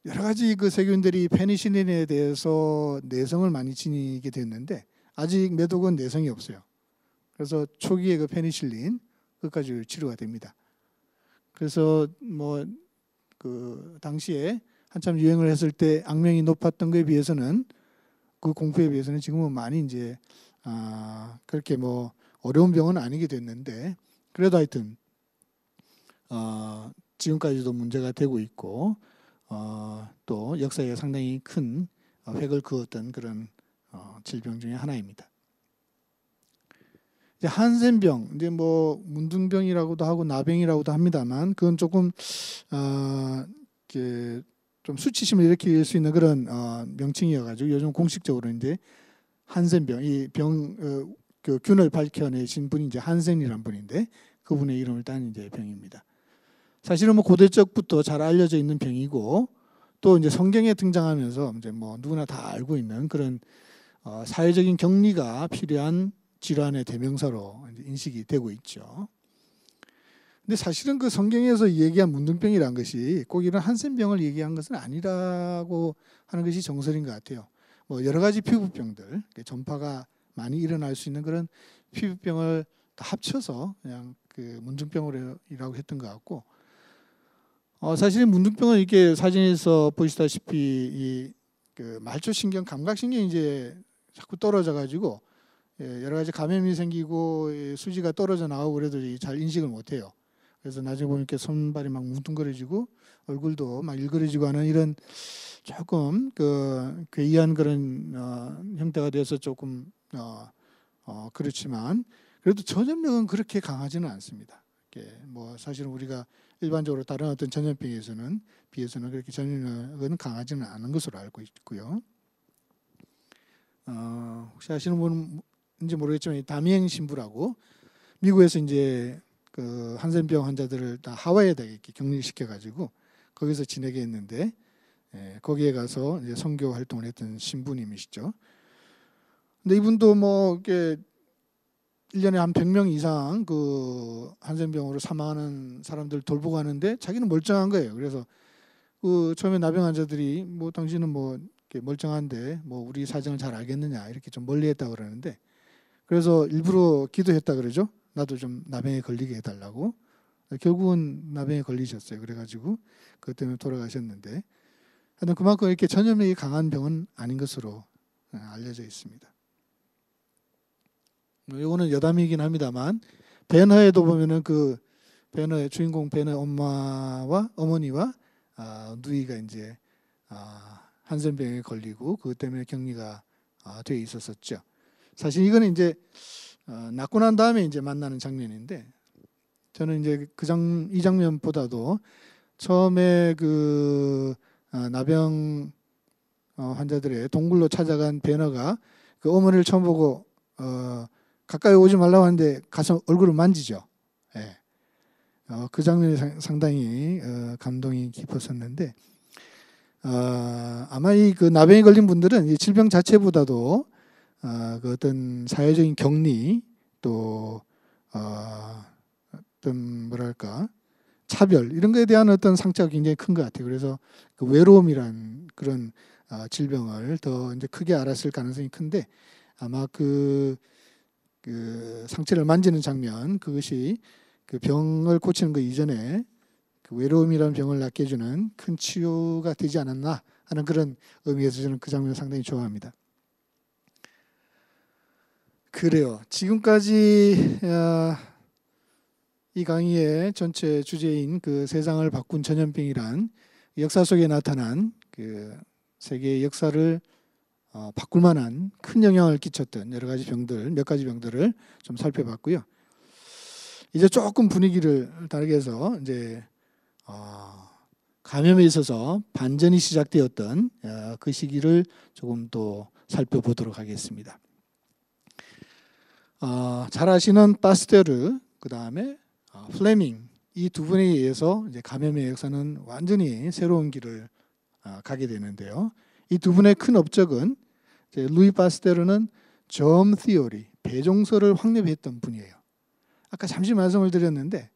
여러 가지 그 세균들이 페니실린에 대해서 내성을 많이 지니게 됐는데 아직 매독은 내성이 없어요. 그래서 초기에 그 페니실린 그까지 치료가 됩니다. 그래서 뭐 그 당시에 한참 유행을 했을 때 악명이 높았던 것에 비해서는 그 공포에 비해서는 지금은 많이 이제 그렇게 뭐 어려운 병은 아니게 됐는데 그래도 하여튼 지금까지도 문제가 되고 있고 또 역사에 상당히 큰 획을 그었던 그런 질병 중에 하나입니다. 이제 한센병, 이제 뭐 문둥병이라고도 하고 나병이라고도 합니다만 그건 조금 이렇게 좀 수치심을 일으킬 수 있는 그런 명칭이어가지고 요즘 공식적으로 이제 한센병, 이 병 그 균을 밝혀내신 분이 이제 한센이라는 분인데 그분의 이름을 딴 이제 병입니다. 사실은 뭐 고대 적부터 잘 알려져 있는 병이고 또 이제 성경에 등장하면서 이제 뭐 누구나 다 알고 있는 그런 사회적인 격리가 필요한 질환의 대명사로 인식이 되고 있죠. 근데 사실은 그 성경에서 얘기한 문둥병이라는 것이 꼭 이런 한센병을 얘기한 것은 아니라고 하는 것이 정설인 것 같아요. 뭐 여러 가지 피부병들, 전파가 많이 일어날 수 있는 그런 피부병을 다 합쳐서 그냥 그 문둥병이라고 했던 것 같고, 사실 문둥병은 이렇게 사진에서 보시다시피 그 말초신경, 감각신경이 이제 자꾸 떨어져가지고 여러 가지 감염이 생기고 수지가 떨어져 나오고 그래도 잘 인식을 못해요. 그래서 나중에 보니까 손발이 막 뭉뚱그려지고 얼굴도 막 일그러지고 하는 이런 조금 그 괴이한 그런 형태가 돼서 조금 그렇지만 그래도 전염력은 그렇게 강하지는 않습니다. 뭐 사실은 우리가 일반적으로 다른 어떤 전염병에서는 비해서는 그렇게 전염력은 강하지는 않은 것으로 알고 있고요. 혹시 아시는 분인지 모르겠지만 다미행 신부라고 미국에서 이제 그 한센병 환자들을 다 하와이에다 이렇게 격리시켜 가지고 거기서 지내게 했는데 거기에 가서 이제 선교 활동을 했던 신부님이시죠. 근데 이분도 뭐 이렇게 1년에 한 100명 이상 그 한센병으로 사망하는 사람들 돌보고 하는데 자기는 멀쩡한 거예요. 그래서 그 처음에 나병 환자들이 뭐 당신은 뭐 이렇게 멀쩡한데 뭐 우리 사정을 잘 알겠느냐 이렇게 좀 멀리했다 그러는데 그래서 일부러 기도했다 그러죠. 나도 좀 나병에 걸리게 해달라고. 결국은 나병에 걸리셨어요. 그래가지고 그것 때문에 돌아가셨는데 하여튼 그만큼 이렇게 전염력이 강한 병은 아닌 것으로 알려져 있습니다. 이거는 여담이긴 합니다만 배너에도 보면은 그 배너의 주인공 배너의 엄마와 어머니와 누이가 이제 한센병에 걸리고 그것 때문에 격리가 돼 있었었죠. 사실 이거는 이제 낫고 난 다음에 이제 만나는 장면인데 저는 이제 이 장면보다도 처음에 그 나병 환자들의 동굴로 찾아간 배너가 그 어머니를 처음 보고 가까이 오지 말라고 하는데 가서 얼굴을 만지죠. 예. 그 장면이 상당히 감동이 깊었었는데 아마 이 그 나병에 걸린 분들은 이 질병 자체보다도 그 어떤 사회적인 격리 또 어떤 뭐랄까 차별 이런 거에 대한 어떤 상처가 굉장히 큰 것 같아요. 그래서 그 외로움이란 그런 질병을 더 이제 크게 알았을 가능성이 큰데 아마 그 상처를 만지는 장면 그것이 그 병을 고치는 것 이전에 그 외로움이라는 병을 낫게 해주는 큰 치유가 되지 않았나 하는 그런 의미에서 저는 그 장면을 상당히 좋아합니다. 그래요. 지금까지 이 강의의 전체 주제인 그 세상을 바꾼 전염병이란 역사 속에 나타난 그 세계의 역사를 바꿀 만한 큰 영향을 끼쳤던 여러 가지 병들, 몇 가지 병들을 좀 살펴봤고요. 이제 조금 분위기를 다르게 해서 이제 감염에 있어서 반전이 시작되었던 그 시기를 조금 더 살펴보도록 하겠습니다. 잘 아시는 파스테르, 그 다음에 플레밍 이 두 분에 의해서 이제 감염의 역사는 완전히 새로운 길을 가게 되는데요. 이 두 분의 큰 업적은 루이 파스테르는 germ theory, 배종설을 확립했던 분이에요. 아까 잠시 말씀을 드렸는데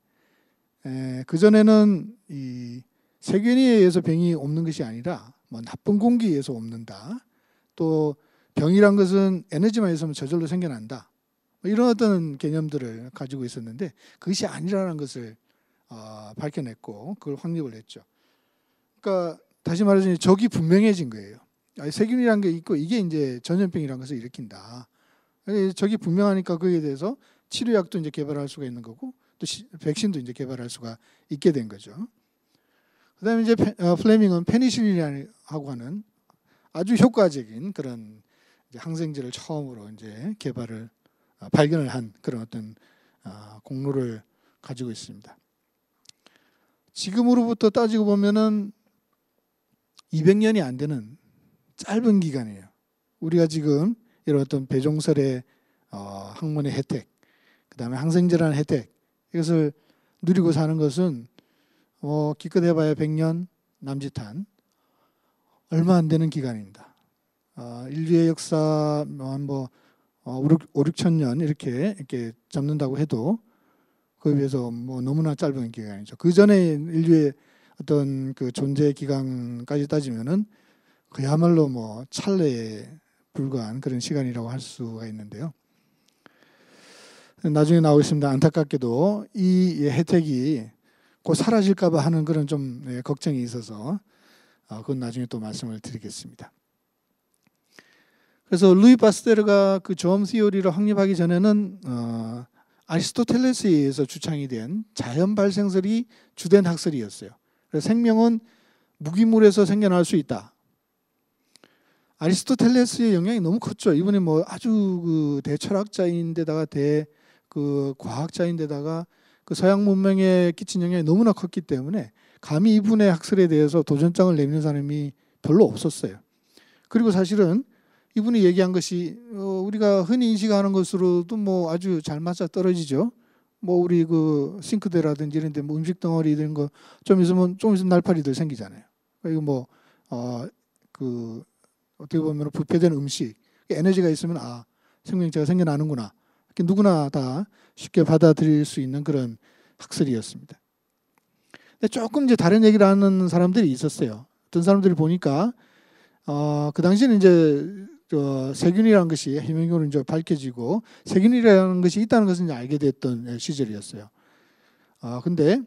그 전에는 이 세균에 의해서 병이 옮는 것이 아니라 뭐 나쁜 공기에 의해서 옮는다. 또 병이란 것은 에너지만 있으면 저절로 생겨난다. 이런 어떤 개념들을 가지고 있었는데 그것이 아니라는 것을 밝혀냈고 그걸 확립을 했죠. 그러니까 다시 말해서 적이 분명해진 거예요. 세균이라는 게 있고 이게 이제 전염병이라는 것을 일으킨다. 적이 분명하니까 거기에 대해서 치료약도 이제 개발할 수가 있는 거고 또 백신도 이제 개발할 수가 있게 된 거죠. 그다음에 이제 플레밍은 페니실린이라고 하는 아주 효과적인 그런 이제 항생제를 처음으로 이제 발견을 한 그런 어떤 공로를 가지고 있습니다. 지금으로부터 따지고 보면은 200년이 안 되는 짧은 기간이에요. 우리가 지금 이런 어떤 배종설의 학문의 혜택, 그 다음에 항생제라는 혜택 이것을 누리고 사는 것은 기껏 해봐야 100년 남짓한 얼마 안 되는 기간입니다. 인류의 역사 한 5, 6천 년 이렇게 잡는다고 해도 그에 비해서 뭐 너무나 짧은 기간이죠. 그 전에 인류의 어떤 그 존재 기간까지 따지면은 그야말로 뭐 찰나에 불과한 그런 시간이라고 할 수가 있는데요. 나중에 나오겠습니다. 안타깝게도 이 혜택이 곧 사라질까봐 하는 그런 좀 걱정이 있어서 그건 나중에 또 말씀을 드리겠습니다. 그래서 루이 파스테르가 그 germ theory를 확립하기 전에는 아리스토텔레스에 의해서 주창이 된 자연 발생설이 주된 학설이었어요. 그래서 생명은 무기물에서 생겨날 수 있다. 아리스토텔레스의 영향이 너무 컸죠. 이분이 뭐 아주 그 대철학자인데다가 그 과학자인데다가 그 서양 문명에 끼친 영향이 너무나 컸기 때문에 감히 이분의 학설에 대해서 도전장을 내미는 사람이 별로 없었어요. 그리고 사실은 이분이 얘기한 것이 우리가 흔히 인식하는 것으로도 뭐 아주 잘 맞아 떨어지죠. 뭐 우리 그 싱크대라든지 이런 데 뭐 음식 덩어리 이런 거 좀 있으면 날파리들 생기잖아요. 이거 그 어떻게 보면 부패된 음식, 에너지가 있으면 생명체가 생겨나는구나. 이렇게 누구나 다 쉽게 받아들일 수 있는 그런 학설이었습니다. 근데 조금 이제 다른 얘기를 하는 사람들이 있었어요. 어떤 사람들이 보니까 그 당시에는 이제 세균이라는 것이 해명으로 이제 밝혀지고 세균이라는 것이 있다는 것을 이제 알게 됐던 시절이었어요. 근데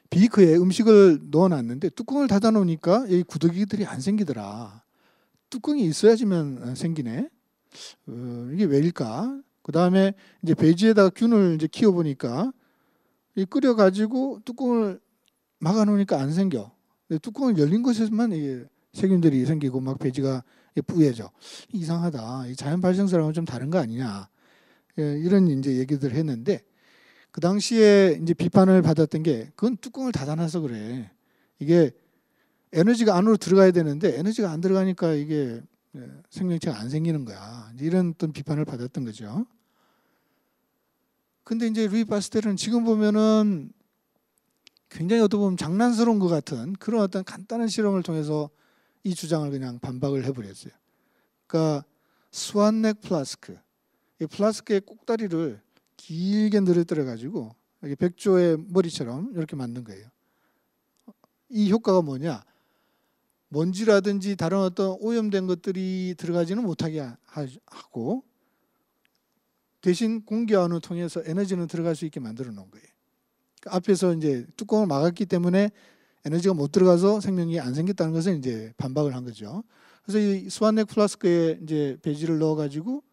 비크에 음식을 넣어놨는데 뚜껑을 닫아놓으니까 이 구더기들이 안 생기더라. 뚜껑이 있어야지만 생기네. 이게 왜일까? 그 다음에 이제 배지에다가 균을 이제 키워보니까 이 끓여가지고 뚜껑을 막아놓으니까 안 생겨. 뚜껑을 열린 곳에서만 이게 세균들이 생기고 막 배지가 뿌얘져. 이상하다. 이 자연 발생사랑은 좀 다른 거 아니냐. 이런 이제 얘기들 했는데 그 당시에 이제 비판을 받았던 게 그건 뚜껑을 닫아놔서 그래. 이게 에너지가 안으로 들어가야 되는데 에너지가 안 들어가니까 이게 생명체가 안 생기는 거야. 이런 어떤 비판을 받았던 거죠. 근데 이제 루이 파스텔은 지금 보면은 굉장히 어떻게 보면 장난스러운 것 같은 그런 어떤 간단한 실험을 통해서 이 주장을 그냥 반박을 해버렸어요. 그러니까 스완넥 플라스크, 이 플라스크의 꼭다리를 길게 늘어뜨려 가지고 백조의 머리처럼 이렇게 만든 거예요. 이 효과가 뭐냐? 먼지라든지 다른 어떤 오염된 것들이 들어가지는 못하게 하고 대신 공기 안을 통해서 에너지는 들어갈 수 있게 만들어 놓은 거예요. 앞에서 이제 뚜껑을 막았기 때문에 에너지가 못 들어가서 생명이 안 생겼다는 것을 이제 반박을 한 거죠. 그래서 이 스완넥 플라스크에 이제 배지를 넣어가지고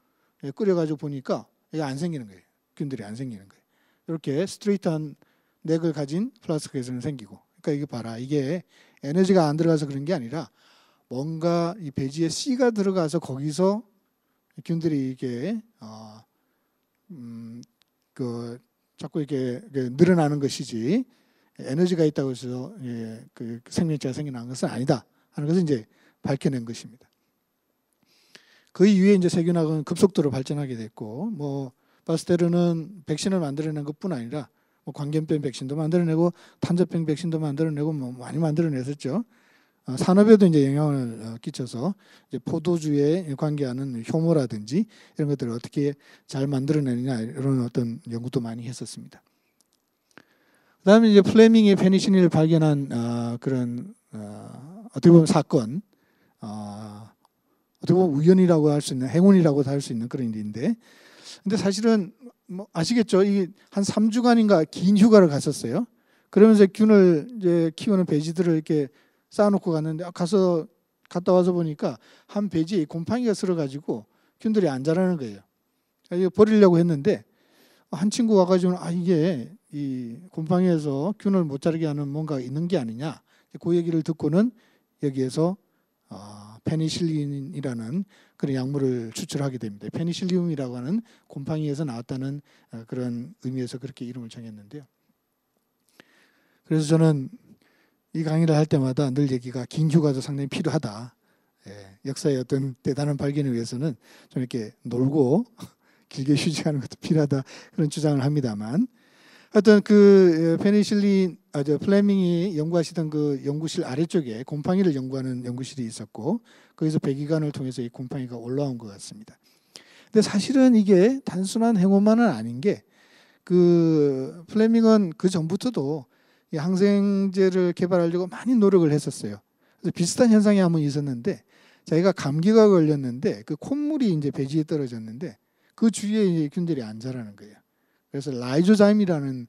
끓여가지고 보니까 이게 안 생기는 거예요. 균들이 안 생기는 거예요. 이렇게 스트레이트한 넥을 가진 플라스크에서는 생기고. 그러니까 이게 봐라. 이게 에너지가 안 들어가서 그런 게 아니라 뭔가 이 배지에 씨가 들어가서 거기서 균들이 이게 자꾸 이렇게 늘어나는 것이지 에너지가 있다고 해서 그 생명체가 생겨난 것은 아니다 하는 것을 이제 밝혀낸 것입니다. 그 이후에 이제 세균학은 급속도로 발전하게 됐고 뭐 파스테르는 백신을 만들어낸 것뿐 아니라 뭐 광견병 백신도 만들어내고 탄저병 백신도 만들어내고 뭐 많이 만들어냈었죠. 산업에도 이제 영향을 끼쳐서 이제 포도주에 관계하는 효모라든지 이런 것들을 어떻게 잘 만들어내느냐 이런 어떤 연구도 많이 했었습니다. 그다음에 이제 플레밍이 페니실린을 발견한 그런 어떻게 보면 사건, 어떻게 보면 우연이라고 할 수 있는 행운이라고도 할 수 있는 그런 일인데, 근데 사실은 뭐 아시겠죠? 이게 한 3주간인가 긴 휴가를 갔었어요. 그러면서 균을 이제 키우는 배지들을 이렇게 쌓아놓고 갔는데 갔다 와서 보니까 한 배지에 곰팡이가 슬어가지고 균들이 안 자라는 거예요. 이거 버리려고 했는데 한 친구 와가지고 이게 이 곰팡이에서 균을 못 자라게 하는 뭔가 있는 게 아니냐. 그 얘기를 듣고는 여기에서 페니실린이라는 그런 약물을 추출하게 됩니다. 페니실륨이라고 하는 곰팡이에서 나왔다는 그런 의미에서 그렇게 이름을 정했는데요. 그래서 저는 이 강의를 할 때마다 늘 얘기가 긴 휴가도 상당히 필요하다. 역사의 어떤 대단한 발견을 위해서는 좀 이렇게 놀고 길게 휴식하는 것도 필요하다 그런 주장을 합니다만, 하여튼 그 플레밍이 연구하시던 그 연구실 아래쪽에 곰팡이를 연구하는 연구실이 있었고 거기서 배기관을 통해서 이 곰팡이가 올라온 것 같습니다. 근데 사실은 이게 단순한 행운만은 아닌 게 그 플레밍은 그 전부터도 이 항생제를 개발하려고 많이 노력을 했었어요. 그래서 비슷한 현상이 한번 있었는데 자기가 감기가 걸렸는데 그 콧물이 이제 배지에 떨어졌는데 그 주위에 이제 균들이 안 자라는 거예요. 그래서 라이조자임이라는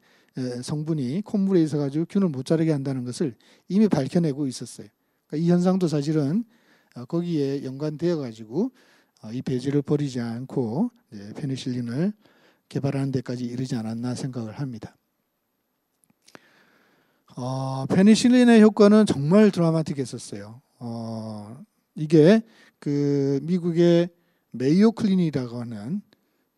성분이 콧물에 있어가지고 균을 못 자라게 한다는 것을 이미 밝혀내고 있었어요. 그러니까 이 현상도 사실은 거기에 연관되어가지고 이 배지를 버리지 않고 페니실린을 개발하는 데까지 이르지 않았나 생각을 합니다. 페니실린의 효과는 정말 드라마틱했었어요. 이게 그 미국의 메이오 클리닉이라고 하는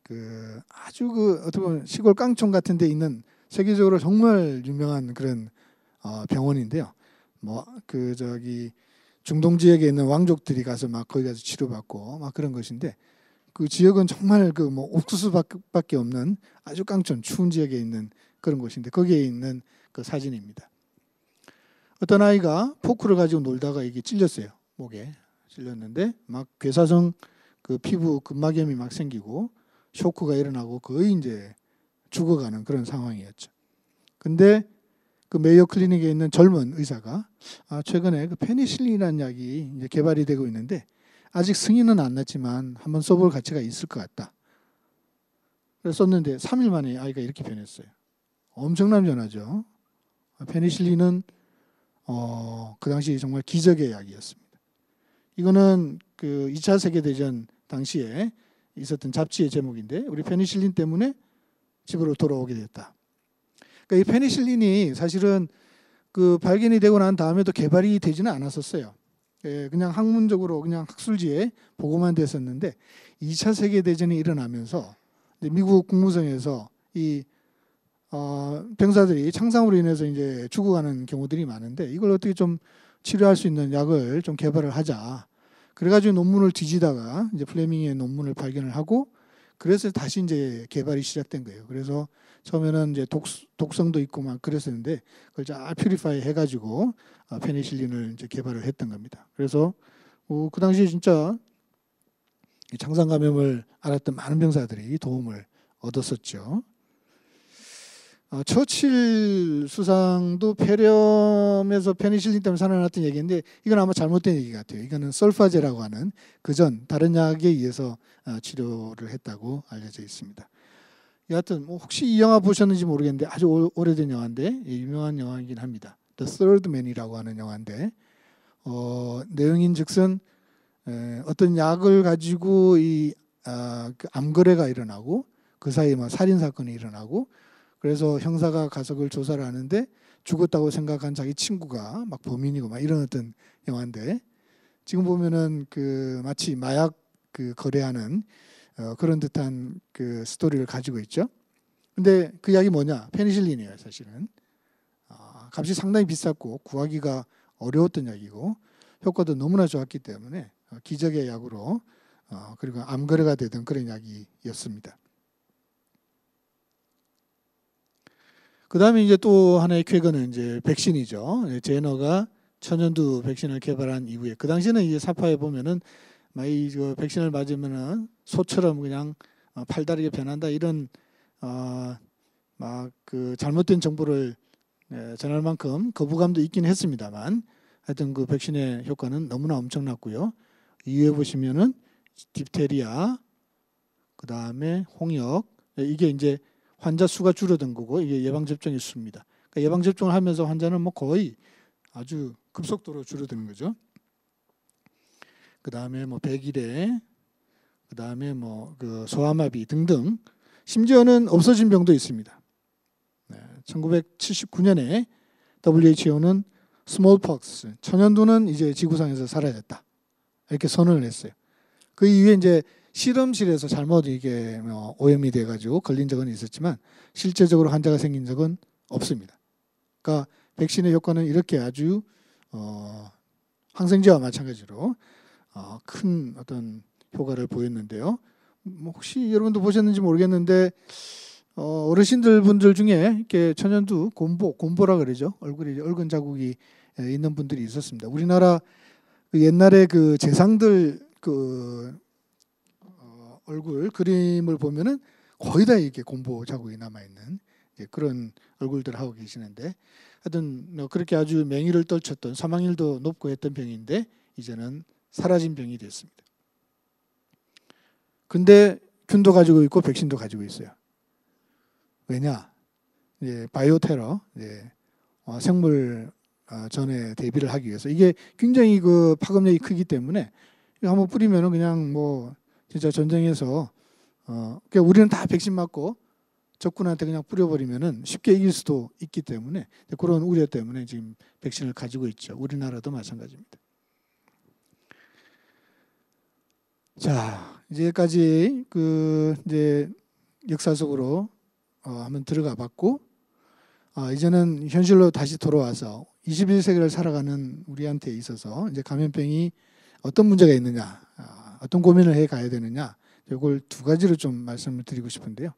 그 아주 어떻게 보면 시골 깡촌 같은 데 있는 세계적으로 정말 유명한 그런 병원인데요. 뭐 그 중동 지역에 있는 왕족들이 가서 막 거기 가서 치료받고 막 그런 것인데 그 지역은 정말 그 뭐 옥수수밖에 없는 아주 깡촌 추운 지역에 있는 그런 곳인데 거기에 있는 그 사진입니다. 어떤 아이가 포크를 가지고 놀다가 이게 찔렸어요. 목에 찔렸는데 막 괴사성 그 피부 근막염이 막 생기고 쇼크가 일어나고 거의 이제 죽어가는 그런 상황이었죠. 근데 그 메이오 클리닉에 있는 젊은 의사가 최근에 그 페니실린이라는 약이 이제 개발이 되고 있는데 아직 승인은 안 났지만 한번 써볼 가치가 있을 것 같다. 그래서 썼는데 3일 만에 아이가 이렇게 변했어요. 엄청난 변화죠. 페니실린은 그 당시 정말 기적의 약이었습니다. 이거는 그 2차 세계대전 당시에 있었던 잡지의 제목인데 우리 페니실린 때문에 집으로 돌아오게 됐다. 그러니까 이 페니실린이 사실은 그 발견이 되고 난 다음에도 개발이 되지는 않았었어요. 그냥 학문적으로 그냥 학술지에 보고만 됐었는데 2차 세계대전이 일어나면서 미국 국무성에서 이 병사들이 창상으로 인해서 이제 죽어가는 경우들이 많은데 이걸 어떻게 좀 치료할 수 있는 약을 좀 개발을 하자. 그래가지고 논문을 뒤지다가 이제 플레밍의 논문을 발견을 하고 그래서 다시 이제 개발이 시작된 거예요. 그래서 처음에는 이제 독성도 있고 막 그랬었는데 그걸 잘 퓨리파이 해가지고 페니실린을 이제 개발을 했던 겁니다. 그래서 그 당시에 진짜 창상 감염을 앓았던 많은 병사들이 도움을 얻었었죠. 처칠 수상도 폐렴에서 페니실린 때문에 살아났던 얘기인데 이건 아마 잘못된 얘기 같아요. 이거는 설파제라고 하는 그전 다른 약에 의해서 치료를 했다고 알려져 있습니다. 여하튼 뭐 혹시 이 영화 보셨는지 모르겠는데 아주 오래된 영화인데 유명한 영화이긴 합니다. The Third Man이라고 하는 영화인데 내용인즉슨 어떤 약을 가지고 그 암거래가 일어나고 그 사이에 막 살인 사건이 일어나고 그래서 형사가 가서 그걸 조사를 하는데 죽었다고 생각한 자기 친구가 막 범인이고 막 이런 어떤 영화인데 지금 보면은 그 마치 마약 그 거래하는 그런 듯한 그 스토리를 가지고 있죠. 근데 그 약이 뭐냐? 페니실린이에요, 사실은. 값이 상당히 비쌌고 구하기가 어려웠던 약이고 효과도 너무나 좋았기 때문에 기적의 약으로 그리고 암 거래가 되던 그런 약이었습니다. 그 다음에 이제 또 하나의 쾌거는 이제 백신이죠. 제너가 천연두 백신을 개발한 이후에 그 당시에는 이제 사파에 보면은 막 이 백신을 맞으면은 소처럼 그냥 팔다리가 변한다 이런 막 그 잘못된 정보를 전할 만큼 거부감도 있긴 했습니다만 하여튼 그 백신의 효과는 너무나 엄청났고요. 이후에 보시면은 딥테리아 그 다음에 홍역 이게 이제 환자 수가 줄어든 거고 이게 예방접종의 수입니다. 그러니까 예방접종을 하면서 환자는 뭐 거의 아주 급속도로 줄어드는 거죠. 그 다음에 뭐 백일해, 그 다음에 뭐 그 소아마비 등등 심지어는 없어진 병도 있습니다. 1979년에 WHO는 스몰폭스 천연두는 이제 지구상에서 사라졌다 이렇게 선언을 했어요. 그 이후에 이제 실험실에서 잘못 이게 오염이 돼가지고 걸린 적은 있었지만 실제적으로 환자가 생긴 적은 없습니다. 그러니까 백신의 효과는 이렇게 아주 항생제와 마찬가지로 큰 어떤 효과를 보였는데요. 뭐 혹시 여러분도 보셨는지 모르겠는데 어르신들 분들 중에 이렇게 천연두 곰보라 그러죠. 얼굴에 얽은 자국이 있는 분들이 있었습니다. 우리나라 그 옛날에 그 재상들 그 얼굴 그림을 보면은 거의 다 이렇게 곰보 자국이 남아 있는 그런 얼굴들 하고 계시는데 하여튼 그렇게 아주 맹위를 떨쳤던 사망률도 높고 했던 병인데 이제는 사라진 병이 됐습니다. 근데 균도 가지고 있고 백신도 가지고 있어요. 왜냐? 바이오 테러, 생물 전에 대비를 하기 위해서 이게 굉장히 그 파급력이 크기 때문에 한번 뿌리면은 그냥 뭐 진짜 전쟁에서 그러니까 우리는 다 백신 맞고 적군한테 그냥 뿌려버리면은 쉽게 이길 수도 있기 때문에 그런 우려 때문에 지금 백신을 가지고 있죠. 우리나라도 마찬가지입니다. 자, 이제까지 그 이제 역사 속으로 한번 들어가 봤고 이제는 현실로 다시 돌아와서 21세기를 살아가는 우리한테 있어서 이제 감염병이 어떤 문제가 있느냐, 어떤 고민을 해 가야 되느냐 이걸 두 가지로 좀 말씀을 드리고 싶은데요.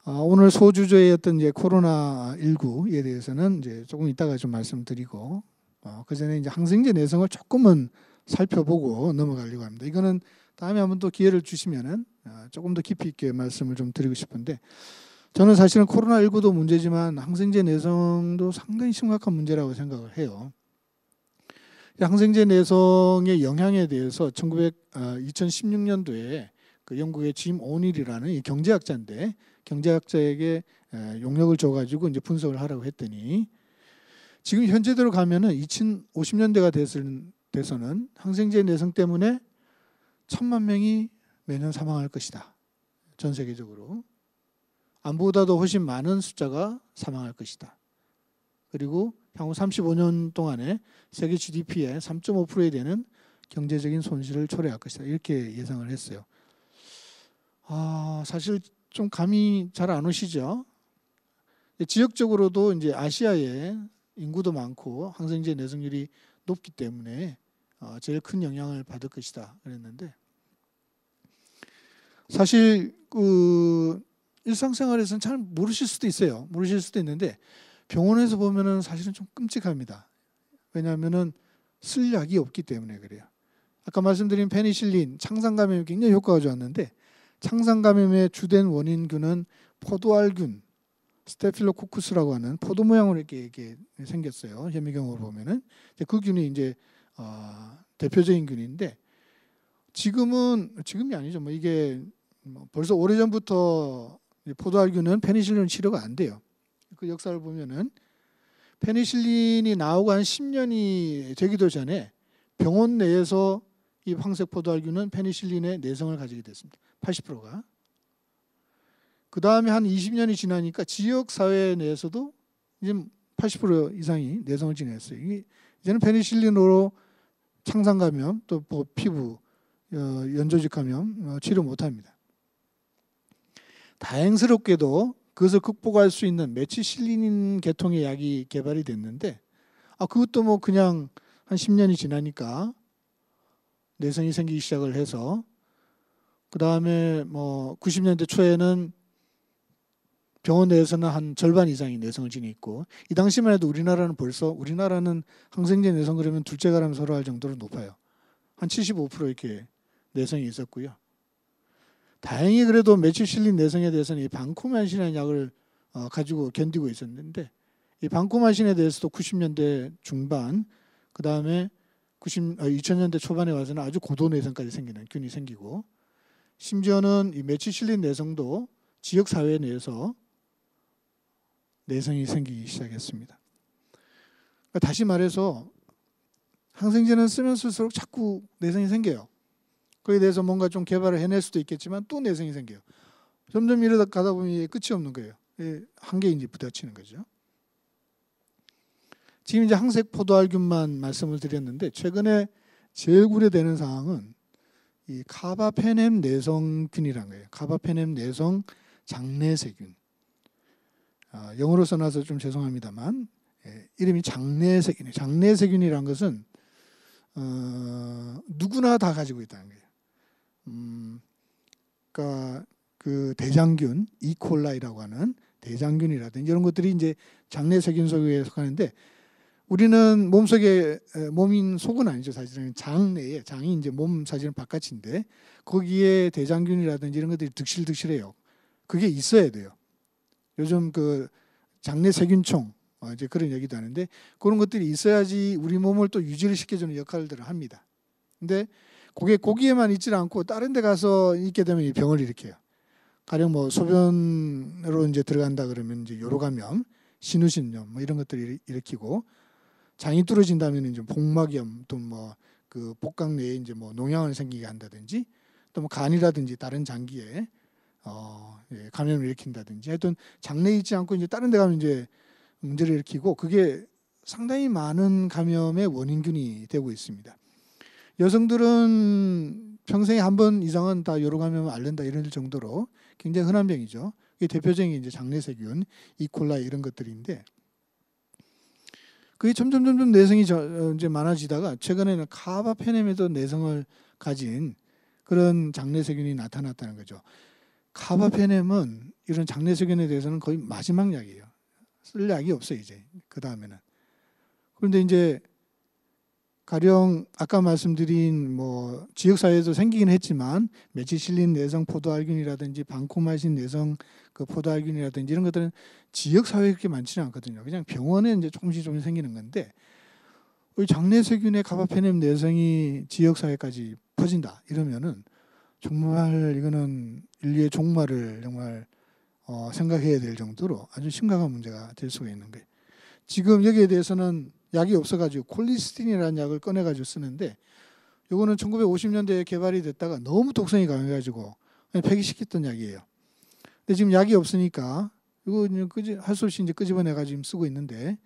오늘 소주제의 어떤 이제 코로나19에 대해서는 이제 조금 이따가 좀 말씀드리고, 그 전에 이제 항생제 내성을 조금은 살펴보고 넘어가려고 합니다. 이거는 다음에 한번 또 기회를 주시면은 조금 더 깊이 있게 말씀을 좀 드리고 싶은데, 저는 사실은 코로나19도 문제지만 항생제 내성도 상당히 심각한 문제라고 생각을 해요. 항생제 내성의 영향에 대해서 2016년도에 그 영국의 짐 오닐이라는 이 경제학자인데, 경제학자에게 용역을 줘가지고 이제 분석을 하라고 했더니, 지금 현재대로 가면은 2050년대가 돼서는 항생제 내성 때문에 1,000만 명이 매년 사망할 것이다. 전 세계적으로. 안보다도 훨씬 많은 숫자가 사망할 것이다. 그리고 향후 35년 동안에 세계 GDP의 3.5%에 되는 경제적인 손실을 초래할 것이다. 이렇게 예상을 했어요. 사실 좀 감이 잘 안 오시죠? 지역적으로도 이제 아시아에 인구도 많고 항생제 내성률이 높기 때문에 제일 큰 영향을 받을 것이다 그랬는데, 사실 그 일상생활에서는 잘 모르실 수도 있어요. 모르실 수도 있는데 병원에서 보면은 사실은 좀 끔찍합니다. 왜냐하면은 쓸 약이 없기 때문에 그래요. 아까 말씀드린 페니실린, 창상감염이 굉장히 효과가 좋았는데, 창상감염의 주된 원인균은 포도알균, 스테필로코쿠스라고 하는 포도 모양으로 이렇게 생겼어요. 현미경으로 보면은 그 균이 이제 대표적인 균인데, 지금이 아니죠. 뭐 이게 벌써 오래전부터 포도알균은 페니실린 치료가 안 돼요. 그 역사를 보면은 페니실린이 나오고 한 10년이 되기도 전에 병원 내에서 이 황색 포도알균은 페니실린의 내성을 가지게 됐습니다. 80%가. 그 다음에 한 20년이 지나니까 지역 사회 내에서도 이제 80% 이상이 내성을 지녔어요. 이제는 페니실린으로 창상감염, 또 뭐 피부, 연조직 감염 치료 못합니다. 다행스럽게도 그것을 극복할 수 있는 메치실린 계통의 약이 개발이 됐는데, 그것도 뭐 그냥 한 10년이 지나니까 내성이 생기기 시작을 해서, 그 다음에 뭐 90년대 초에는 병원 내에서는 한 절반 이상이 내성을 지니고, 이 당시만 해도 우리나라는 항생제 내성 그러면 둘째 가라면 서로 할 정도로 높아요. 한 75% 이렇게 내성이 있었고요. 다행히 그래도 메칠실린 내성에 대해서는 이 방코마신이라는 약을 가지고 견디고 있었는데, 이 방코마신에 대해서도 90년대 중반, 그 다음에 2000년대 초반에 와서는 아주 고도 내성까지 생기는 균이 생기고, 심지어는 이 메칠실린 내성도 지역 사회 내에서 내성이 생기기 시작했습니다. 그러니까 다시 말해서 항생제는 쓰면 쓸수록 자꾸 내성이 생겨요. 거기에 대해서 뭔가 좀 개발을 해낼 수도 있겠지만 또 내성이 생겨요. 점점 이러다 가다 보면 끝이 없는 거예요. 한계에 이제 부딪히는 거죠. 지금 이제 항색 포도알균만 말씀을 드렸는데, 최근에 제일 우려되는 사항은 이 카바페넴 내성균이라는 거예요. 카바페넴 내성 장내세균. 영어로 써놔서 좀 죄송합니다만 이름이 장내세균이에요. 장내세균이라는 것은 누구나 다 가지고 있다는 거예요. 그러니까 그 대장균, 이콜라이라고 하는 대장균이라든지 이런 것들이 이제 장내세균 속에 속하는데, 우리는 몸인 속은 아니죠. 사실은 장내에, 장이 이제 몸 사실은 바깥인데 거기에 대장균이라든지 이런 것들이 득실득실해요. 그게 있어야 돼요. 요즘 그 장내세균총 이제 그런 얘기도 하는데, 그런 것들이 있어야지 우리 몸을 또 유지를 시켜주는 역할들을 합니다. 근데 그게 거기에만 있지 않고 다른 데 가서 있게 되면 이 병을 일으켜요. 가령 뭐 소변으로 이제 들어간다 그러면 이제 요로감염, 신우신염 뭐 이런 것들을 일으키고, 장이 뚫어진다면 이제 복막염, 또 뭐 그 복강 내에 이제 뭐 농양을 생기게 한다든지, 또 뭐 간이라든지 다른 장기에 감염을 일으킨다든지, 하여튼 장내에 있지 않고 이제 다른 데 가면 이제 문제를 일으키고, 그게 상당히 많은 감염의 원인균이 되고 있습니다. 여성들은 평생에 한 번 이상은 다 요로감염을 앓는다 이럴 정도로 굉장히 흔한 병이죠. 이게 대표적인 이제 장내세균, 이콜라이 이런 것들인데, 그게 점점 내성이 이제 많아지다가 최근에는 카바페넴에도 내성을 가진 그런 장내 세균이 나타났다는 거죠. 카바페넴은 이런 장내 세균에 대해서는 거의 마지막 약이에요. 쓸 약이 없어요 이제 그 다음에는. 그런데 이제 가령 아까 말씀드린 뭐 지역 사회에서 생기긴 했지만 메치실린 내성 포도알균이라든지 방코마신 내성 그 포도알균이라든지 이런 것들은 지역 사회에 그렇게 많지는 않거든요. 그냥 병원에 이제 조금씩 생기는 건데 이 장내 세균의 카바페넴 내성이 지역 사회까지 퍼진다 이러면은 정말 이거는 인류의 종말을 정말 생각해야 될 정도로 아주 심각한 문제가 될 수가 있는 거예요. 지금 여기에 대해서는 약이 없어가지고 콜리스틴이라는 약을 꺼내가지고 쓰는데 이거는 1950년대에 개발이 됐다가 너무 독성이 강해가지고 폐기시켰던 약이에요. 근데 지금 약이 없으니까 이거 할 수 없이 이제 끄집어내가지고 지금 쓰고 있는데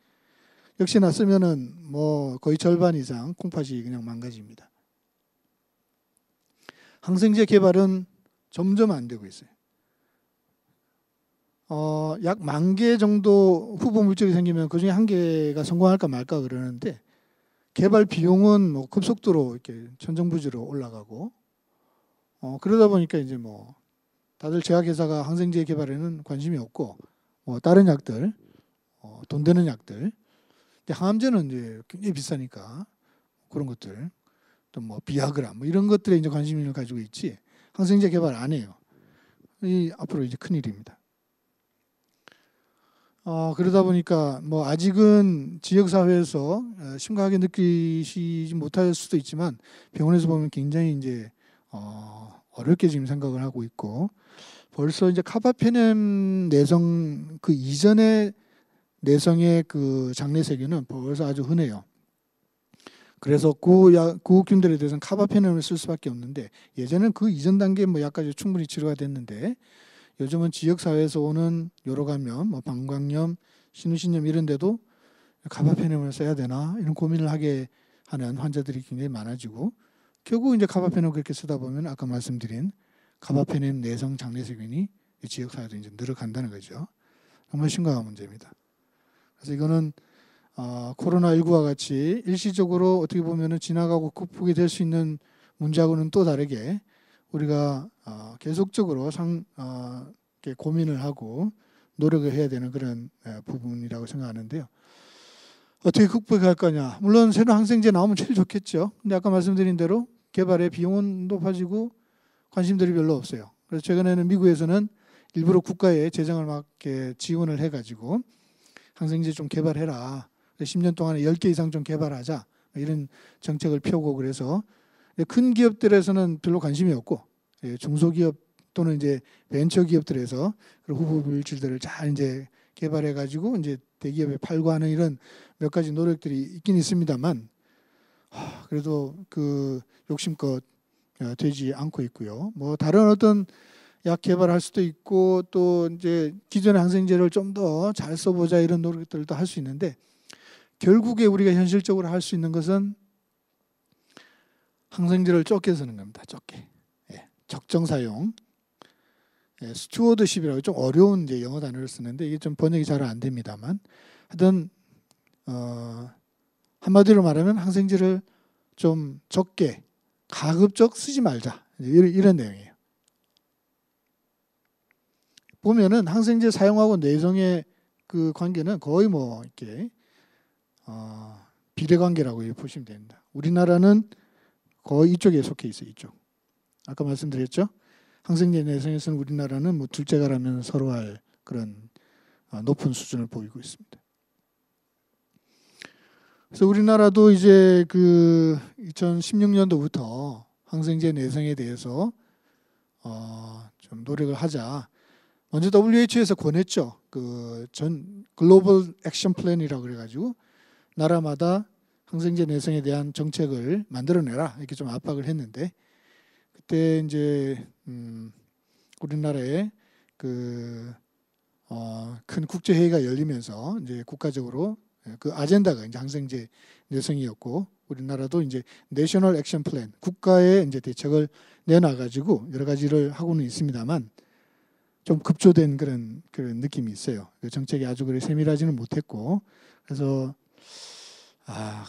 역시나 쓰면은 뭐 거의 절반 이상 콩팥이 그냥 망가집니다. 항생제 개발은 점점 안 되고 있어요. 약 10,000개 정도 후보 물질이 생기면 그중에 1개가 성공할까 말까 그러는데 개발 비용은 뭐 급속도로 이렇게 천정부지로 올라가고 그러다 보니까 이제 뭐 다들 제약회사가 항생제 개발에는 관심이 없고 뭐 다른 약들 돈 되는 약들 근데 항암제는 이제 굉장히 비싸니까 그런 것들 또 뭐 비아그라 뭐 이런 것들에 이제 관심을 가지고 있지 항생제 개발 안 해요. 이 앞으로 이제 큰일입니다. 그러다 보니까 뭐 아직은 지역 사회에서 심각하게 느끼시지 못할 수도 있지만 병원에서 보면 굉장히 이제 어렵게 지금 생각을 하고 있고 벌써 이제 카바페넴 내성 그 이전의 내성의 그 장내 세균은 벌써 아주 흔해요. 그래서 구흡균들에 대해서는 카바페넴을 쓸 수밖에 없는데 예전에는 그 이전 단계 뭐 약까지 충분히 치료가 됐는데 요즘은 지역 사회에서 오는 요로 감염, 뭐 방광염, 신우신염 이런 데도 카바페넴을 써야 되나 이런 고민을 하게 하는 환자들이 굉장히 많아지고 결국 이제 카바페넴 그렇게 쓰다 보면 아까 말씀드린 카바페넴 내성 장내 세균이 지역 사회도 이제 늘어간다는 거죠. 정말 심각한 문제입니다. 그래서 이거는 코로나19와 같이 일시적으로 어떻게 보면은 지나가고 극복이 될 수 있는 문제하고는 또 다르게 우리가 계속적으로 이렇게 고민을 하고 노력을 해야 되는 그런 부분이라고 생각하는데요. 어떻게 극복할 거냐? 물론 새로운 항생제 나오면 제일 좋겠죠. 근데 아까 말씀드린 대로 개발의 비용은 높아지고 관심들이 별로 없어요. 그래서 최근에는 미국에서는 일부러 국가에 재정을 막 이렇게 지원을 해가지고 항생제 좀 개발해라. 10년 동안에 10개 이상 좀 개발하자. 이런 정책을 펴고 그래서 큰 기업들에서는 별로 관심이 없고 중소기업 또는 이제 벤처 기업들에서 후보 물질들을 잘 이제 개발해 가지고 이제 대기업에 팔고 하는 이런 몇 가지 노력들이 있긴 있습니다만 그래도 그 욕심껏 되지 않고 있고요. 뭐 다른 어떤 약 개발할 수도 있고 또 이제 기존의 항생제를 좀 더 잘 써보자 이런 노력들도 할 수 있는데 결국에 우리가 현실적으로 할 수 있는 것은 항생제를 적게 쓰는 겁니다. 적게. 적정 사용. 스튜어드십이라고 좀 어려운 이제 영어 단어를 쓰는데 이게 좀 번역이 잘 안 됩니다만 하여튼 한마디로 말하면 항생제를 좀 적게 가급적 쓰지 말자. 이런 내용이에요. 보면은 항생제 사용하고 내성의 그 관계는 거의 뭐 이렇게 비례 관계라고 보시면 됩니다. 우리나라는 거의 이쪽에 속해 있어요. 이쪽. 아까 말씀드렸죠. 항생제 내성에서는 우리나라는 뭐 둘째가라면 서로 할 그런 높은 수준을 보이고 있습니다. 그래서 우리나라도 이제 그 2016년도부터 항생제 내성에 대해서 좀 노력을 하자. 먼저 WHO에서 권했죠. 그 전 글로벌 액션 플랜이라고 그래가지고 나라마다 항생제 내성에 대한 정책을 만들어내라 이렇게 좀 압박을 했는데 그때 이제 우리나라에 그 큰 국제 회의가 열리면서 이제 국가적으로 그 아젠다가 이제 항생제 내성이었고 우리나라도 이제 내셔널 액션 플랜 국가의 이제 대책을 내놔가지고 여러 가지를 하고는 있습니다만 좀 급조된 그런 느낌이 있어요. 그 정책이 아주 그리 세밀하지는 못했고 그래서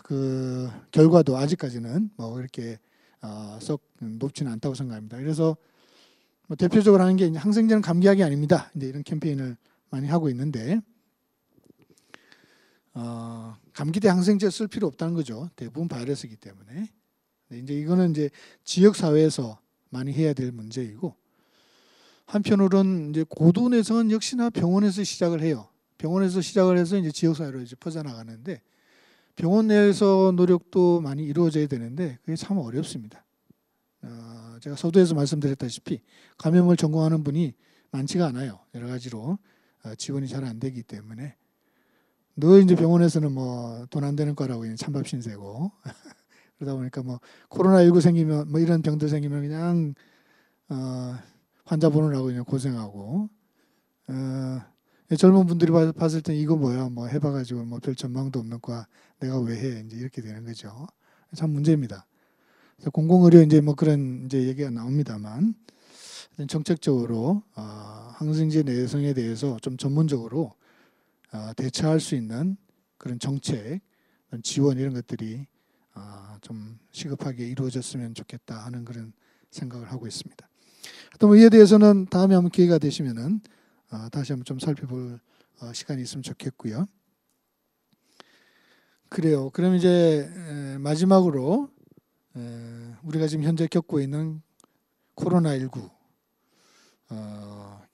그 결과도 아직까지는 뭐 이렇게 썩 높지는 않다고 생각합니다. 그래서 뭐 대표적으로 하는 게 이제 항생제는 감기약이 아닙니다. 이제 이런 캠페인을 많이 하고 있는데 감기 때 항생제 쓸 필요 없다는 거죠. 대부분 바이러스이기 때문에. 이제 이거는 이제 지역 사회에서 많이 해야 될 문제이고 한편으로는 이제 고도내성은 역시나 병원에서 시작을 해요. 병원에서 시작을 해서 이제 지역 사회로 이제 퍼져나가는데 병원 내에서 노력도 많이 이루어져야 되는데 그게 참 어렵습니다. 제가 서두에서 말씀드렸다시피 감염을 전공하는 분이 많지가 않아요. 여러 가지로 지원이 잘 안 되기 때문에 늘 이제 병원에서는 뭐 돈 안 되는 거라고 찬밥 신세고 그러다 보니까 뭐 코로나19 생기면 뭐 이런 병들 생기면 그냥 환자 보느라고 그냥 고생하고 젊은 분들이 봤을 때 이거 뭐야 뭐 해봐가지고 뭐 별 전망도 없는 거야 내가 왜 해 이제 이렇게 되는 거죠. 참 문제입니다. 그래서 공공의료 이제 뭐 그런 이제 얘기가 나옵니다만 정책적으로 항생제 내성에 대해서 좀 전문적으로 대처할 수 있는 그런 정책, 지원 이런 것들이 좀 시급하게 이루어졌으면 좋겠다 하는 그런 생각을 하고 있습니다. 또 이에 대해서는 다음에 한번 기회가 되시면은 다시 한번 좀 살펴볼 시간이 있으면 좋겠고요. 그래요. 그럼 이제 마지막으로 우리가 지금 현재 겪고 있는 코로나19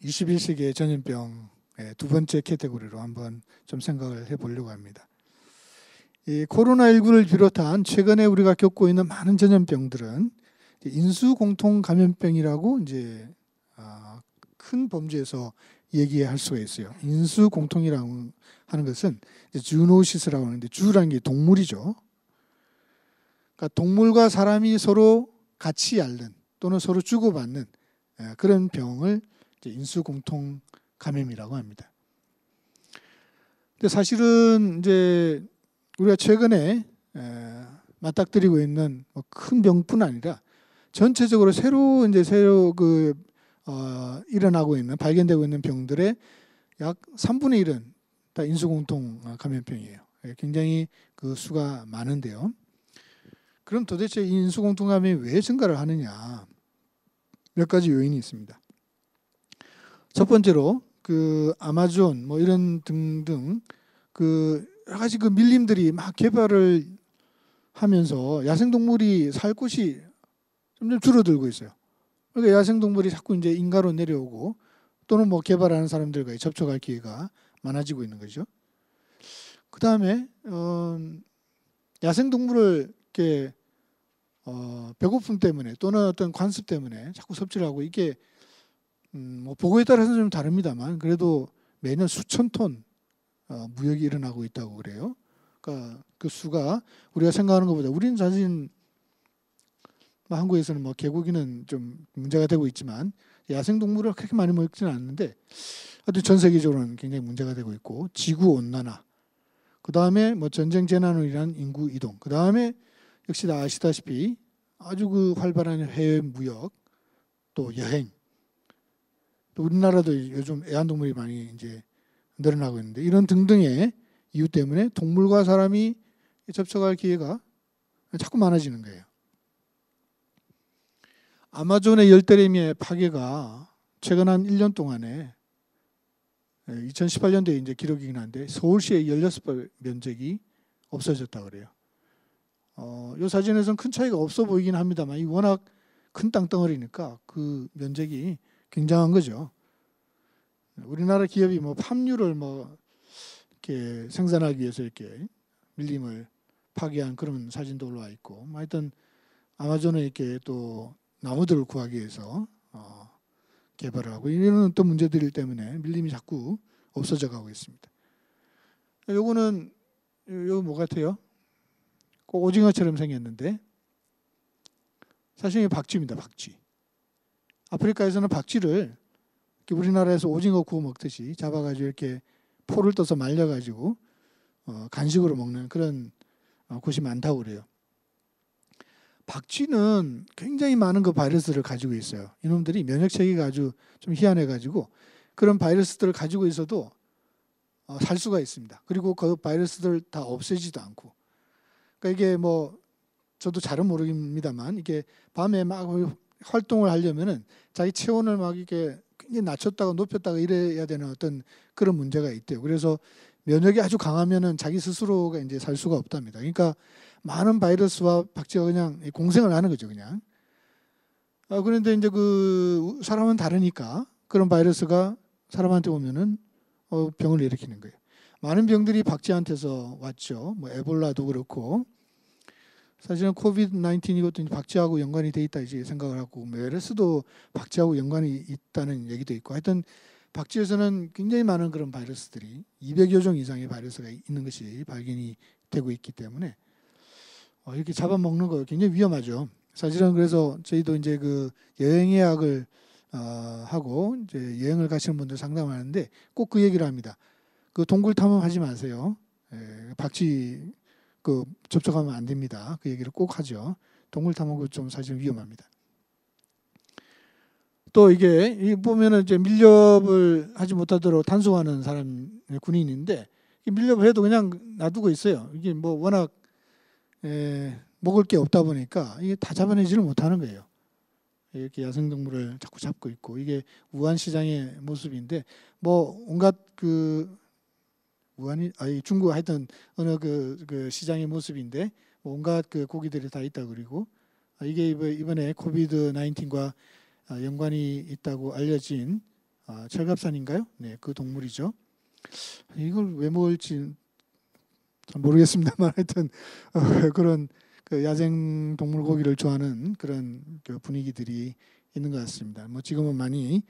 21세기의 전염병 두 번째 카테고리로 한번 좀 생각을 해보려고 합니다. 이 코로나19를 비롯한 최근에 우리가 겪고 있는 많은 전염병들은 인수공통 감염병이라고 이제 큰 범주에서 얘기할 수가 있어요. 인수공통이라고 하는 것은 주노시스라고 하는데 주라는 게 동물이죠. 그러니까 동물과 사람이 서로 같이 앓는 또는 서로 주고받는 그런 병을 인수공통 감염이라고 합니다. 근데 사실은 이제 우리가 최근에 맞닥뜨리고 있는 큰 병뿐 아니라 전체적으로 새로 일어나고 있는 발견되고 있는 병들의 약 3분의 1은 다 인수공통 감염병이에요. 굉장히 그 수가 많은데요. 그럼 도대체 이 인수공통 감염이 왜 증가를 하느냐? 몇 가지 요인이 있습니다. 첫 번째로 그 아마존 뭐 이런 등등 그 여러 가지 그 밀림들이 막 개발을 하면서 야생동물이 살 곳이 점점 줄어들고 있어요. 그러니까 야생동물이 자꾸 이제 인가로 내려오고 또는 뭐 개발하는 사람들과 접촉할 기회가 많아지고 있는 거죠. 그 다음에 야생동물을 이렇게 배고픔 때문에 또는 어떤 관습 때문에 자꾸 섭취를 하고 이게 뭐 보고에 따라서는 좀 다릅니다만 그래도 매년 수천 톤 무역이 일어나고 있다고 그래요. 그러니까 그 수가 우리가 생각하는 것보다 우리는 사실 한국에서는 뭐 개고기는 좀 문제가 되고 있지만 야생동물을 그렇게 많이 먹지는 않는데 하여튼 전 세계적으로는 굉장히 문제가 되고 있고 지구 온난화 그 다음에 뭐 전쟁 재난으로 인한 인구 이동 그 다음에 역시 다 아시다시피 아주 그 활발한 해외 무역 또 여행 또 우리나라도 요즘 애완동물이 많이 이제 늘어나고 있는데 이런 등등의 이유 때문에 동물과 사람이 접촉할 기회가 자꾸 많아지는 거예요. 아마존의 열대래미의 파괴가 최근 한 1년 동안에 2018년도에 이제 기록이긴 한데 서울시의 16번 면적이 없어졌다 그래요. 이 사진에서는 큰 차이가 없어 보이긴 합니다만 이 워낙 큰 땅덩어리니까 그 면적이 굉장한 거죠. 우리나라 기업이 뭐 팜유를 뭐 이렇게 생산하기 위해서 이렇게 밀림을 파괴한 그런 사진도 올라와 있고, 하여튼 아마존에 이렇게 또 나무들을 구하기 위해서 개발을 하고 이런 또 문제들 때문에 밀림이 자꾸 없어져 가고 있습니다. 요거는 요거 뭐 같아요? 꼭 오징어처럼 생겼는데 사실 이게 박쥐입니다. 박쥐. 아프리카에서는 박쥐를 우리나라에서 오징어 구워 먹듯이 잡아가지고 이렇게 포를 떠서 말려가지고 간식으로 먹는 그런 곳이 많다고 그래요. 박쥐는 굉장히 많은 그 바이러스를 가지고 있어요. 이놈들이 면역 체계가 아주 좀 희한해가지고 그런 바이러스들을 가지고 있어도 살 수가 있습니다. 그리고 그 바이러스들 다 없애지도 않고. 그러니까 이게 뭐 저도 잘은 모릅니다만 이게 밤에 막 활동을 하려면은 자기 체온을 막 이렇게 굉장히 낮췄다가 높였다가 이래야 되는 어떤 그런 문제가 있대요. 그래서 면역이 아주 강하면은 자기 스스로가 이제 살 수가 없답니다. 그러니까 많은 바이러스와 박쥐가 그냥 공생을 하는 거죠, 그냥. 그런데 이제 그 사람은 다르니까 그런 바이러스가 사람한테 오면은 병을 일으키는 거예요. 많은 병들이 박쥐한테서 왔죠. 뭐 에볼라도 그렇고. 사실은 코비드 19 이것도 박쥐하고 연관이 돼 있다 이제 생각을 하고, 메르스도 박쥐하고 연관이 있다는 얘기도 있고, 하여튼 박쥐에서는 굉장히 많은 그런 바이러스들이 200여 종 이상의 바이러스가 있는 것이 발견이 되고 있기 때문에 이렇게 잡아먹는 거 굉장히 위험하죠. 사실은 그래서 저희도 이제 그 여행 예약을 하고 이제 여행을 가시는 분들 상담하는데 꼭 그 얘기를 합니다. 그 동굴 탐험하지 마세요. 박쥐 그 접촉하면 안 됩니다. 그 얘기를 꼭 하죠. 동굴 탐험은 좀 사실 위험합니다. 또 이게 보면은 이제 밀렵을 하지 못하도록 단속하는 사람 군인인데 밀렵을 해도 그냥 놔두고 있어요. 이게 뭐 워낙 먹을 게 없다 보니까 이게 다 잡아내지를 못하는 거예요. 이렇게 야생동물을 자꾸 잡고 있고, 이게 우한 시장의 모습인데 뭐 온갖 그 우한이 중국 하여튼 어느 그 시장의 모습인데 뭐 온갖 그 고기들이 다 있다. 그리고 이게 이번에 코비드 19과 연관이 있다고 알려진 철갑산인가요? 네, 그 동물이죠. 이걸 왜 먹을지 잘 모르겠습니다만 하여튼 그런 그 야생 동물 고기를 좋아하는 그런 그 분위기들이 있는 것 같습니다. 뭐 지금은 많이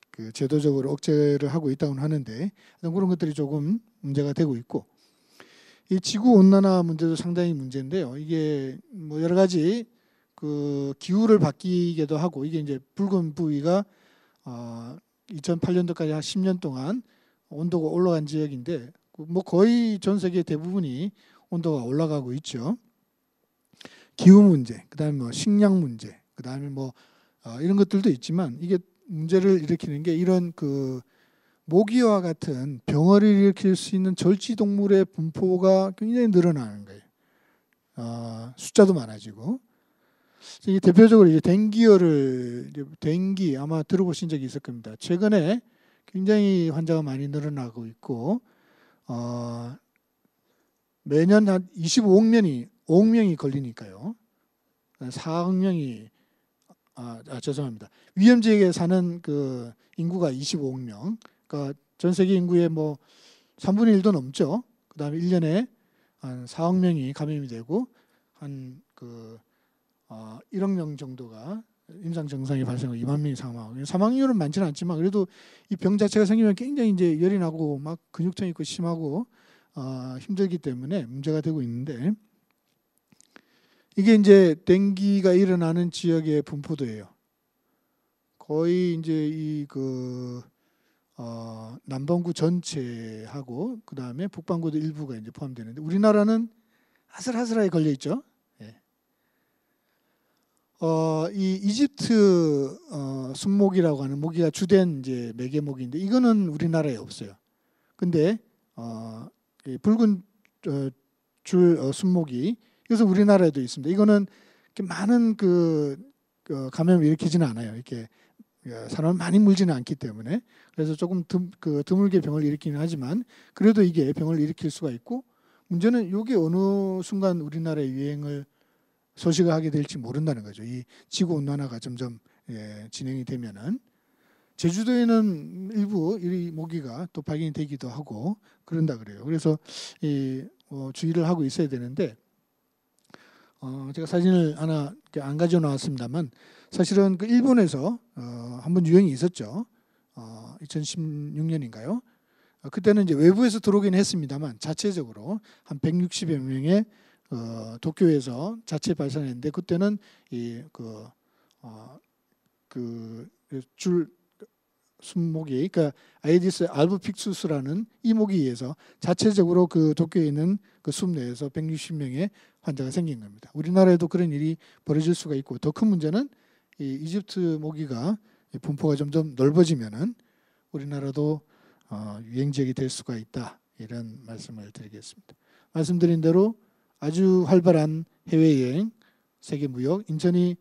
그 제도적으로 억제를 하고 있다고는 하는데 그런 것들이 조금 문제가 되고 있고, 이 지구 온난화 문제도 상당히 문제인데요. 이게 뭐 여러 가지 그 기후를 바뀌기도 하고, 이게 이제 붉은 부위가 2008년도까지 한 10년 동안 온도가 올라간 지역인데 뭐 거의 전 세계 대부분이 온도가 올라가고 있죠. 기후 문제, 그다음에 뭐 식량 문제, 그다음에 뭐 이런 것들도 있지만 이게 문제를 일으키는 게 이런 그 모기와 같은 병을 일으킬 수 있는 절지 동물의 분포가 굉장히 늘어나는 거예요. 숫자도 많아지고. 이 대표적으로 이제 댕기 아마 들어보신 적이 있을 겁니다. 최근에 굉장히 환자가 많이 늘어나고 있고 매년 한 5억 명이 걸리니까요. 4억 명이 죄송합니다. 위험 지역에 사는 그 인구가 25억 명. 그러니까 전 세계 인구의 뭐 3분의 1도 넘죠. 그다음에 1년에 한 4억 명이 감염이 되고 한 그 1억 명 정도가 임상 증상이 발생하고 2만 명이 사망하고, 사망률은 많지는 않지만 그래도 이 병 자체가 생기면 굉장히 이제 열이 나고 막 근육통 있고 심하고 힘들기 때문에 문제가 되고 있는데, 이게 이제 댕기가 일어나는 지역의 분포도예요. 거의 이제 이 그 남반구 전체하고 그 다음에 북반구도 일부가 이제 포함되는데 우리나라는 아슬아슬하게 걸려 있죠. 예. 이 이집트 순모기라고 하는 모기가 주된 이제 매개모기인데 이거는 우리나라에 없어요. 근데 이 붉은 줄 순모기, 이것은 우리나라에도 있습니다. 이거는 이렇게 많은 그 감염을 일으키지는 않아요. 이렇게 사람을 많이 물지는 않기 때문에. 그래서 조금 드물게 병을 일으키긴 하지만 그래도 이게 병을 일으킬 수가 있고, 문제는 이게 어느 순간 우리나라에 유행을 소식을 하게 될지 모른다는 거죠. 이 지구 온난화가 점점 진행이 되면은. 제주도에는 일부 이 모기가 또 발견이 되기도 하고 그런다 그래요. 그래서 주의를 하고 있어야 되는데, 제가 사진을 하나 안 가져 나왔습니다만 사실은 그 일본에서 한번 유행이 있었죠. 2016년인가요? 그때는 이제 외부에서 들어오긴 했습니다만 자체적으로 한 160여 명의 도쿄에서 자체 발생했는데, 그때는 줄 순모기, 그러니까 아이디스 알부픽수스라는 이 모기에 의해서 자체적으로 그 도쿄에 있는 그 숲 내에서 160명의 환자가 생긴 겁니다. 우리나라에도 그런 일이 벌어질 수가 있고, 더 큰 문제는 이 이집트 모기가 분포가 점점 넓어지면은 우리나라도 유행 지역이 될 수가 있다, 이런 말씀을 드리겠습니다. 말씀드린 대로 아주 활발한 해외여행, 세계 무역, 인천이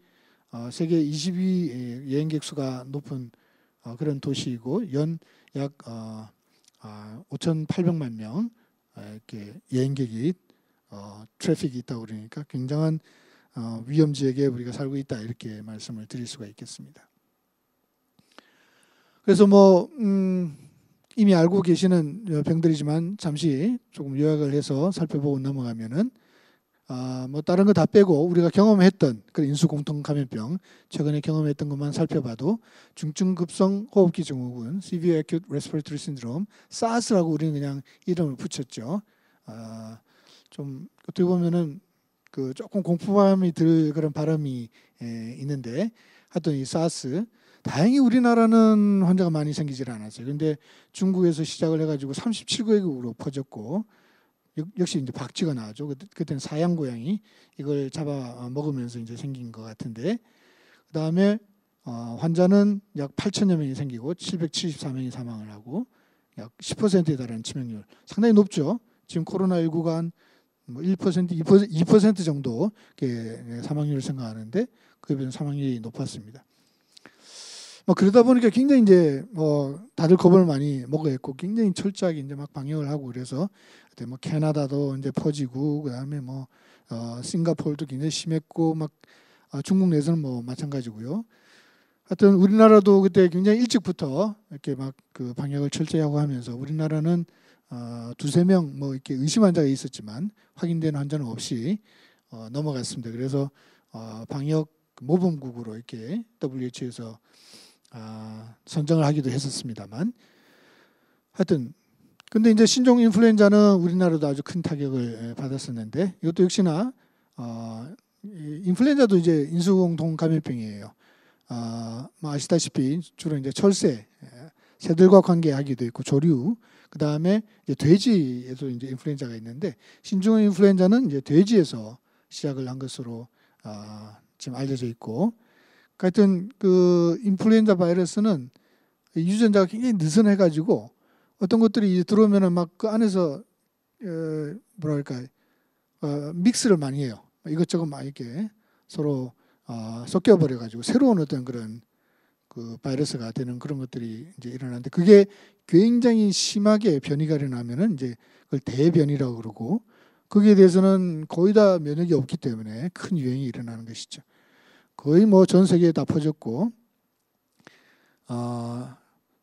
세계 20위 여행객 수가 높은 그런 도시이고 연 약 5,800만 명 이렇게 여행객이 트래픽이 있다고 그러니까 굉장한 위험 지역에 우리가 살고 있다 이렇게 말씀을 드릴 수가 있겠습니다. 그래서 뭐 이미 알고 계시는 병들이지만 잠시 조금 요약을 해서 살펴보고 넘어가면은 뭐 다른 거 다 빼고 우리가 경험했던 그 인수공통 감염병 최근에 경험했던 것만 살펴봐도 중증급성 호흡기 증후군 (Severe Acute Respiratory Syndrome) SARS라고 우리는 그냥 이름을 붙였죠. 좀 어떻게 보면은 그 조금 공포감이 들 그런 발음이 있는데 하여튼 이 SARS 다행히 우리나라는 환자가 많이 생기질 않았어요. 그런데 중국에서 시작을 해가지고 37개국으로 퍼졌고 역시 이제 박쥐가 나왔죠. 그때는 사양 고양이 이걸 잡아 먹으면서 이제 생긴 것 같은데 그 다음에 환자는 약 8천여 명이 생기고 774명이 사망을 하고 약 10%에 달하는 치명률 상당히 높죠. 지금 코로나19가 한 1%, 2% 정도 사망률을 생각하는데 그에 비해서 사망률이 높았습니다. 그러다 보니까 굉장히 이제 다들 겁을 많이 먹어했고 굉장히 철저하게 이제 막 방역을 하고 그래서 뭐 캐나다도 이제 퍼지고 그다음에 뭐 싱가포르도 굉장히 심했고 막 중국 내에서는 뭐 마찬가지고요. 하여튼 우리나라도 그때 굉장히 일찍부터 이렇게 막 그 방역을 철저히 하고 하면서 우리나라는 두세 명 뭐 이렇게 의심 환자가 있었지만 확인된 환자는 없이 넘어갔습니다. 그래서 방역 모범국으로 이렇게 WHO에서 선정을 하기도 했었습니다만 하여튼 근데 이제 신종 인플루엔자는 우리나라도 아주 큰 타격을 받았었는데 이것도 역시나 인플루엔자도 이제 인수공통 감염병이에요. 뭐 아시다시피 주로 이제 철새 새들과 관계하기도 있고 조류 그 다음에 이제 돼지에도 이제 인플루엔자가 있는데 신종 인플루엔자는 이제 돼지에서 시작을 한 것으로 지금 알려져 있고. 하여튼 그 인플루엔자 바이러스는 유전자가 굉장히 느슨해가지고 어떤 것들이 들어오면은 막 그 안에서 뭐랄까 믹스를 많이 해요. 이것저것 막 이렇게 서로 섞여 버려가지고 새로운 어떤 그런 그 바이러스가 되는 그런 것들이 이제 일어나는데 그게 굉장히 심하게 변이가 일어나면은 이제 그걸 대변이라고 그러고 거기에 대해서는 거의 다 면역이 없기 때문에 큰 유행이 일어나는 것이죠. 거의 뭐 전 세계에 다 퍼졌고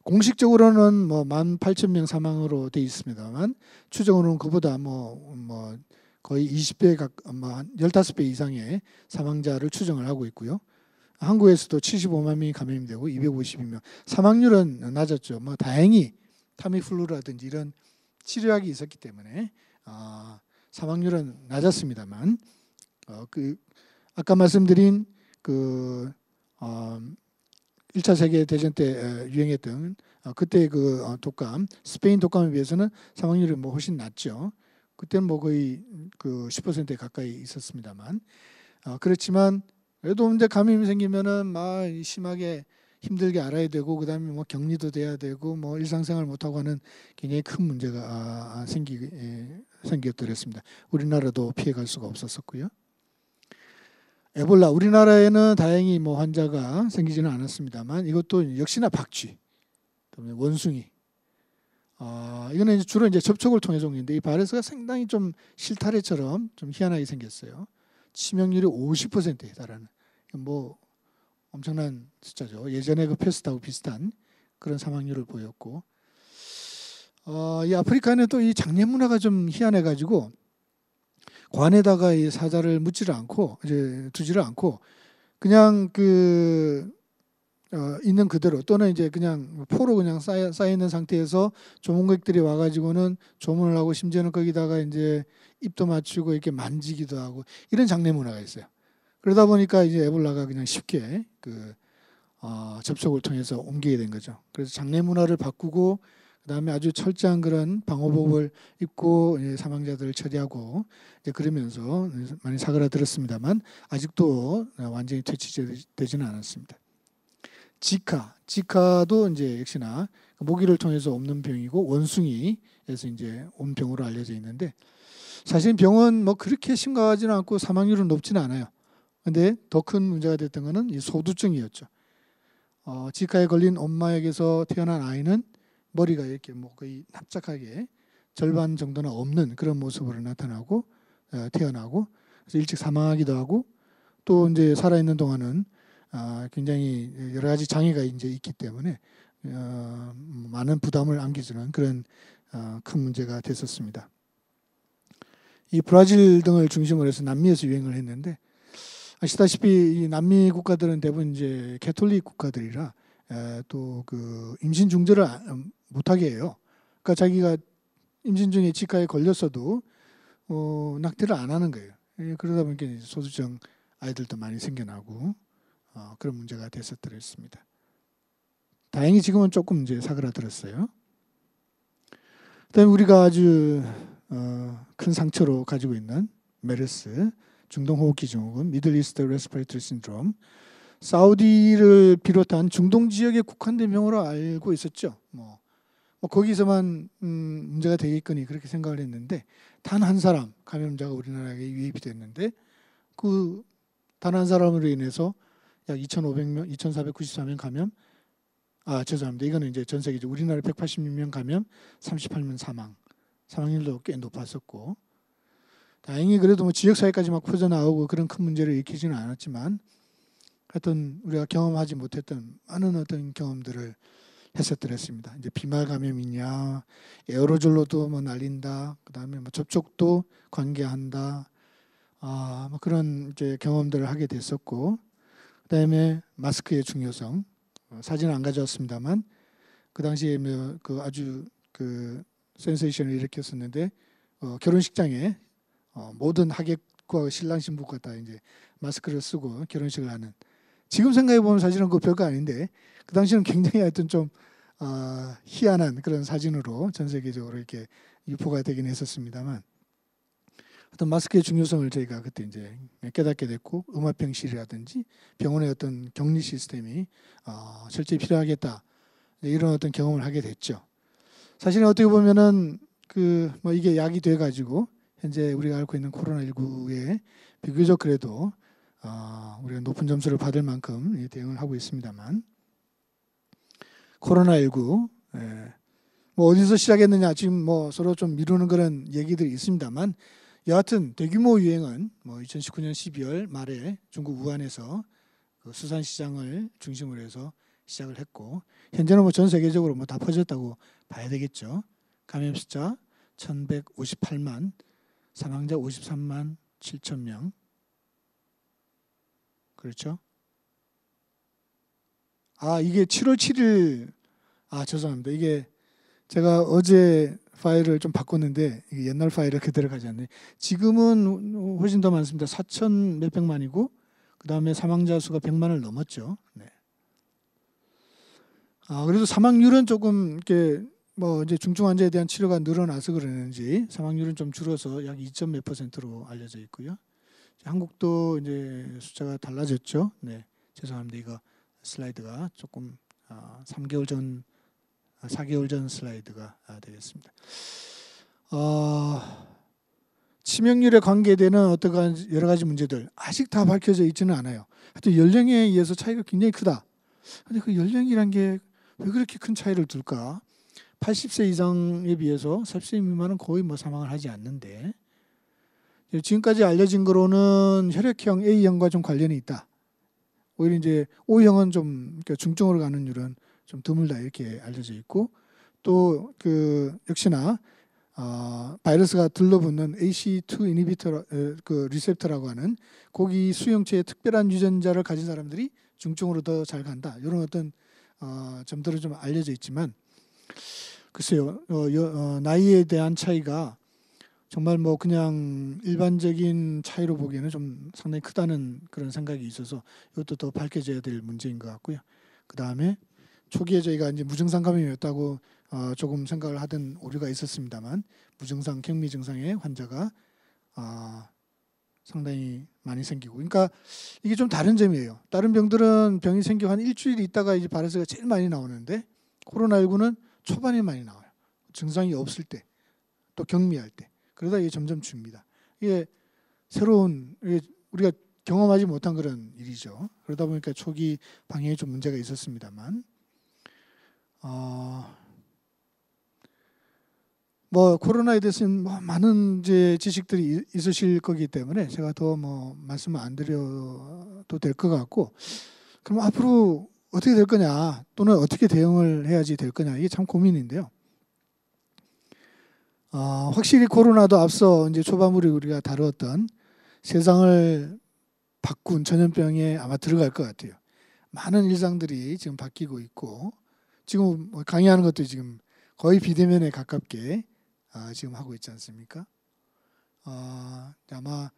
공식적으로는 뭐 18,000명 사망으로 돼 있습니다만 추정으로는 그보다 뭐 거의 20배 한 15배 이상의 사망자를 추정을 하고 있고요. 한국에서도 75만 명이 감염이 되고 252명. 사망률은 낮았죠. 뭐 다행히 타미플루라든지 이런 치료약이 있었기 때문에 사망률은 낮았습니다만 그 아까 말씀드린 그 1차 세계 대전 때 유행했던 그때 그 독감 스페인 독감에 비해서는 사망률이 뭐 훨씬 낮죠. 그때는 뭐 거의 그 10%에 가까이 있었습니다만 그렇지만 그래도 이제 감염이 생기면은 막 심하게 힘들게 알아야 되고 그다음에 뭐 격리도 돼야 되고 뭐 일상생활 못 하고 하는 굉장히 큰 문제가 생겼더랬습니다. 우리나라도 피해갈 수가 없었었고요. 에볼라 우리나라에는 다행히 뭐 환자가 생기지는 않았습니다만 이것도 역시나 박쥐, 원숭이. 이거는 이제 주로 이제 접촉을 통해 종류인데 이 바이러스가 상당히 좀 실타래처럼 좀 희한하게 생겼어요. 치명률이 50%에 달하는 뭐 엄청난 숫자죠. 예전에 그 패스트하고 비슷한 그런 사망률을 보였고, 이 아프리카는 또 이 장례 문화가 좀 희한해가지고. 관에다가 이 사자를 묻지를 않고 이제 두지를 않고 그냥 그 있는 그대로 또는 이제 그냥 포로 그냥 쌓여 있는 상태에서 조문객들이 와가지고는 조문을 하고 심지어는 거기다가 이제 입도 맞추고 이렇게 만지기도 하고 이런 장례 문화가 있어요. 그러다 보니까 이제 에볼라가 그냥 쉽게 그 접촉을 통해서 옮기게 된 거죠. 그래서 장례 문화를 바꾸고 그다음에 아주 철저한 그런 방호복을 입고 사망자들을 처리하고 이제 그러면서 많이 사그라들었습니다만 아직도 완전히 퇴치되지는 않았습니다. 지카도 이제 역시나 모기를 통해서 옮는 병이고 원숭이에서 이제 온 병으로 알려져 있는데 사실 병은 뭐 그렇게 심각하지는 않고 사망률은 높지는 않아요. 근데 더 큰 문제가 됐던 거는 이 소두증이었죠. 지카에 걸린 엄마에게서 태어난 아이는 머리가 이렇게 뭐 거의 납작하게 절반 정도는 없는 그런 모습으로 나타나고 태어나고 그래서 일찍 사망하기도 하고 또 이제 살아있는 동안은 굉장히 여러 가지 장애가 이제 있기 때문에 많은 부담을 안겨주는 그런 큰 문제가 됐었습니다. 이 브라질 등을 중심으로 해서 남미에서 유행을 했는데 아시다시피 이 남미 국가들은 대부분 이제 캐톨릭 국가들이라 또 그 임신 중절을 못하게 해요. 그러니까 자기가 임신 중에 지카에 걸렸어도 낙태를 안 하는 거예요. 그러다 보니까 소두증 아이들도 많이 생겨나고 그런 문제가 됐었더랬습니다. 다행히 지금은 조금 이제 사그라들었어요. 그다음에 우리가 아주 큰 상처로 가지고 있는 메르스, 중동호흡기 증후군, 미들 이스트 레스피레이터리 신드롬, 사우디를 비롯한 중동 지역에 국한된 병으로 알고 있었죠. 뭐 거기서만 문제가 되겠거니 그렇게 생각을 했는데 단 한 사람 감염자가 우리나라에 유입이 됐는데 그 단 한 사람으로 인해서 약 2,500명, 2,494명 감염. 죄송합니다. 이거는 이제 전 세계죠. 우리나라 186명 감염, 38명 사망. 사망률도 꽤 높았었고 다행히 그래도 뭐 지역사회까지 막 퍼져나오고 그런 큰 문제를 일으키지는 않았지만 하여튼 우리가 경험하지 못했던 많은 어떤 경험들을 했었더랬습니다. 이제 비말 감염이냐, 에어로졸로도 뭐 날린다, 그 다음에 뭐 접촉도 관계한다, 뭐 그런 이제 경험들을 하게 됐었고, 그 다음에 마스크의 중요성, 사진은 안 가져왔습니다만 그 당시에 그 아주 그 센세이션을 일으켰었는데 결혼식장에 모든 하객과 신랑 신부가 다 이제 마스크를 쓰고 결혼식을 하는. 지금 생각해 보면 사실은 그 별거 아닌데 그 당시는 굉장히 하여튼 좀 희한한 그런 사진으로 전 세계적으로 이렇게 유포가 되긴 했었습니다만 어떤 마스크의 중요성을 저희가 그때 이제 깨닫게 됐고 음압병실이라든지 병원의 어떤 격리 시스템이 실제 필요하겠다 이런 어떤 경험을 하게 됐죠. 사실은 어떻게 보면은 그 뭐 이게 약이 돼 가지고 현재 우리가 앓고 있는 코로나19에 비교적 그래도 우리가 높은 점수를 받을 만큼 대응을 하고 있습니다만 코로나19 뭐 어디서 시작했느냐 지금 뭐 서로 좀 미루는 그런 얘기들이 있습니다만 여하튼 대규모 유행은 뭐 2019년 12월 말에 중국 우한에서 그 수산시장을 중심으로 해서 시작을 했고 현재는 뭐 전 세계적으로 뭐 다 퍼졌다고 봐야 되겠죠. 감염 숫자 1,158만, 사망자 53만 7천 명. 그렇죠? 이게 7월 7일 죄송합니다. 이게 제가 어제 파일을 좀 바꿨는데 이게 옛날 파일을 그대로 가져왔네. 지금은 훨씬 더 많습니다. 4천 몇백만이고 그 다음에 사망자 수가 100만을 넘었죠. 네. 그래도 사망률은 조금 이렇게 뭐 이제 중증 환자에 대한 치료가 늘어나서 그러는지 사망률은 좀 줄어서 약 2점 몇 %로 알려져 있고요. 한국도 이제 숫자가 달라졌죠. 네, 죄송합니다. 이거 슬라이드가 조금 3개월 전, 4개월 전 슬라이드가 되겠습니다. 치명률에 관계되는 어떤 여러 가지 문제들 아직 다 밝혀져 있지는 않아요. 하여튼 연령에 의해서 차이가 굉장히 크다. 근데 그 연령이란 게 왜 그렇게 큰 차이를 둘까? 80세 이상에 비해서 40세 미만은 거의 뭐 사망을 하지 않는데 지금까지 알려진 거로는 혈액형 A형과 좀 관련이 있다. 오히려 이제 O형은 좀 중증으로 가는 율은 좀 드물다 이렇게 알려져 있고 또 그 역시나 바이러스가 들러붙는 ACE2 이니비터 그 리셉터라고 하는 고기 수용체의 특별한 유전자를 가진 사람들이 중증으로 더 잘 간다. 이런 어떤 점들은 좀 알려져 있지만 글쎄요 나이에 대한 차이가 정말 뭐 그냥 일반적인 차이로 보기에는 좀 상당히 크다는 그런 생각이 있어서 이것도 더 밝혀져야 될 문제인 것 같고요. 그 다음에 초기에 저희가 이제 무증상 감염이었다고 조금 생각을 하던 오류가 있었습니다만 무증상 경미 증상의 환자가 상당히 많이 생기고 그러니까 이게 좀 다른 점이에요. 다른 병들은 병이 생기고 한 일주일 있다가 이제 바이러스가 제일 많이 나오는데 코로나19는 초반에 많이 나와요. 증상이 없을 때 또 경미할 때 그러다 이게 점점 줍니다. 이게 새로운 우리가 경험하지 못한 그런 일이죠. 그러다 보니까 초기 방역에 좀 문제가 있었습니다만, 뭐 코로나에 대해서는 뭐 많은 이제 지식들이 있으실 거기 때문에 제가 더 뭐 말씀을 안 드려도 될 것 같고, 그럼 앞으로 어떻게 될 거냐, 또는 어떻게 대응을 해야지 될 거냐, 이게 참 고민인데요. 확실히 코로나도 앞서 이제 초반부에 우리가 다루었던 세상을 바꾼 전염병에 아마 들어갈 것 같아요. 많은 일상들이 지금 바뀌고 있고, 지금 뭐 강의하는 것도 지금 거의 비대면에 가깝게 지금 하고 있지 않습니까? 아마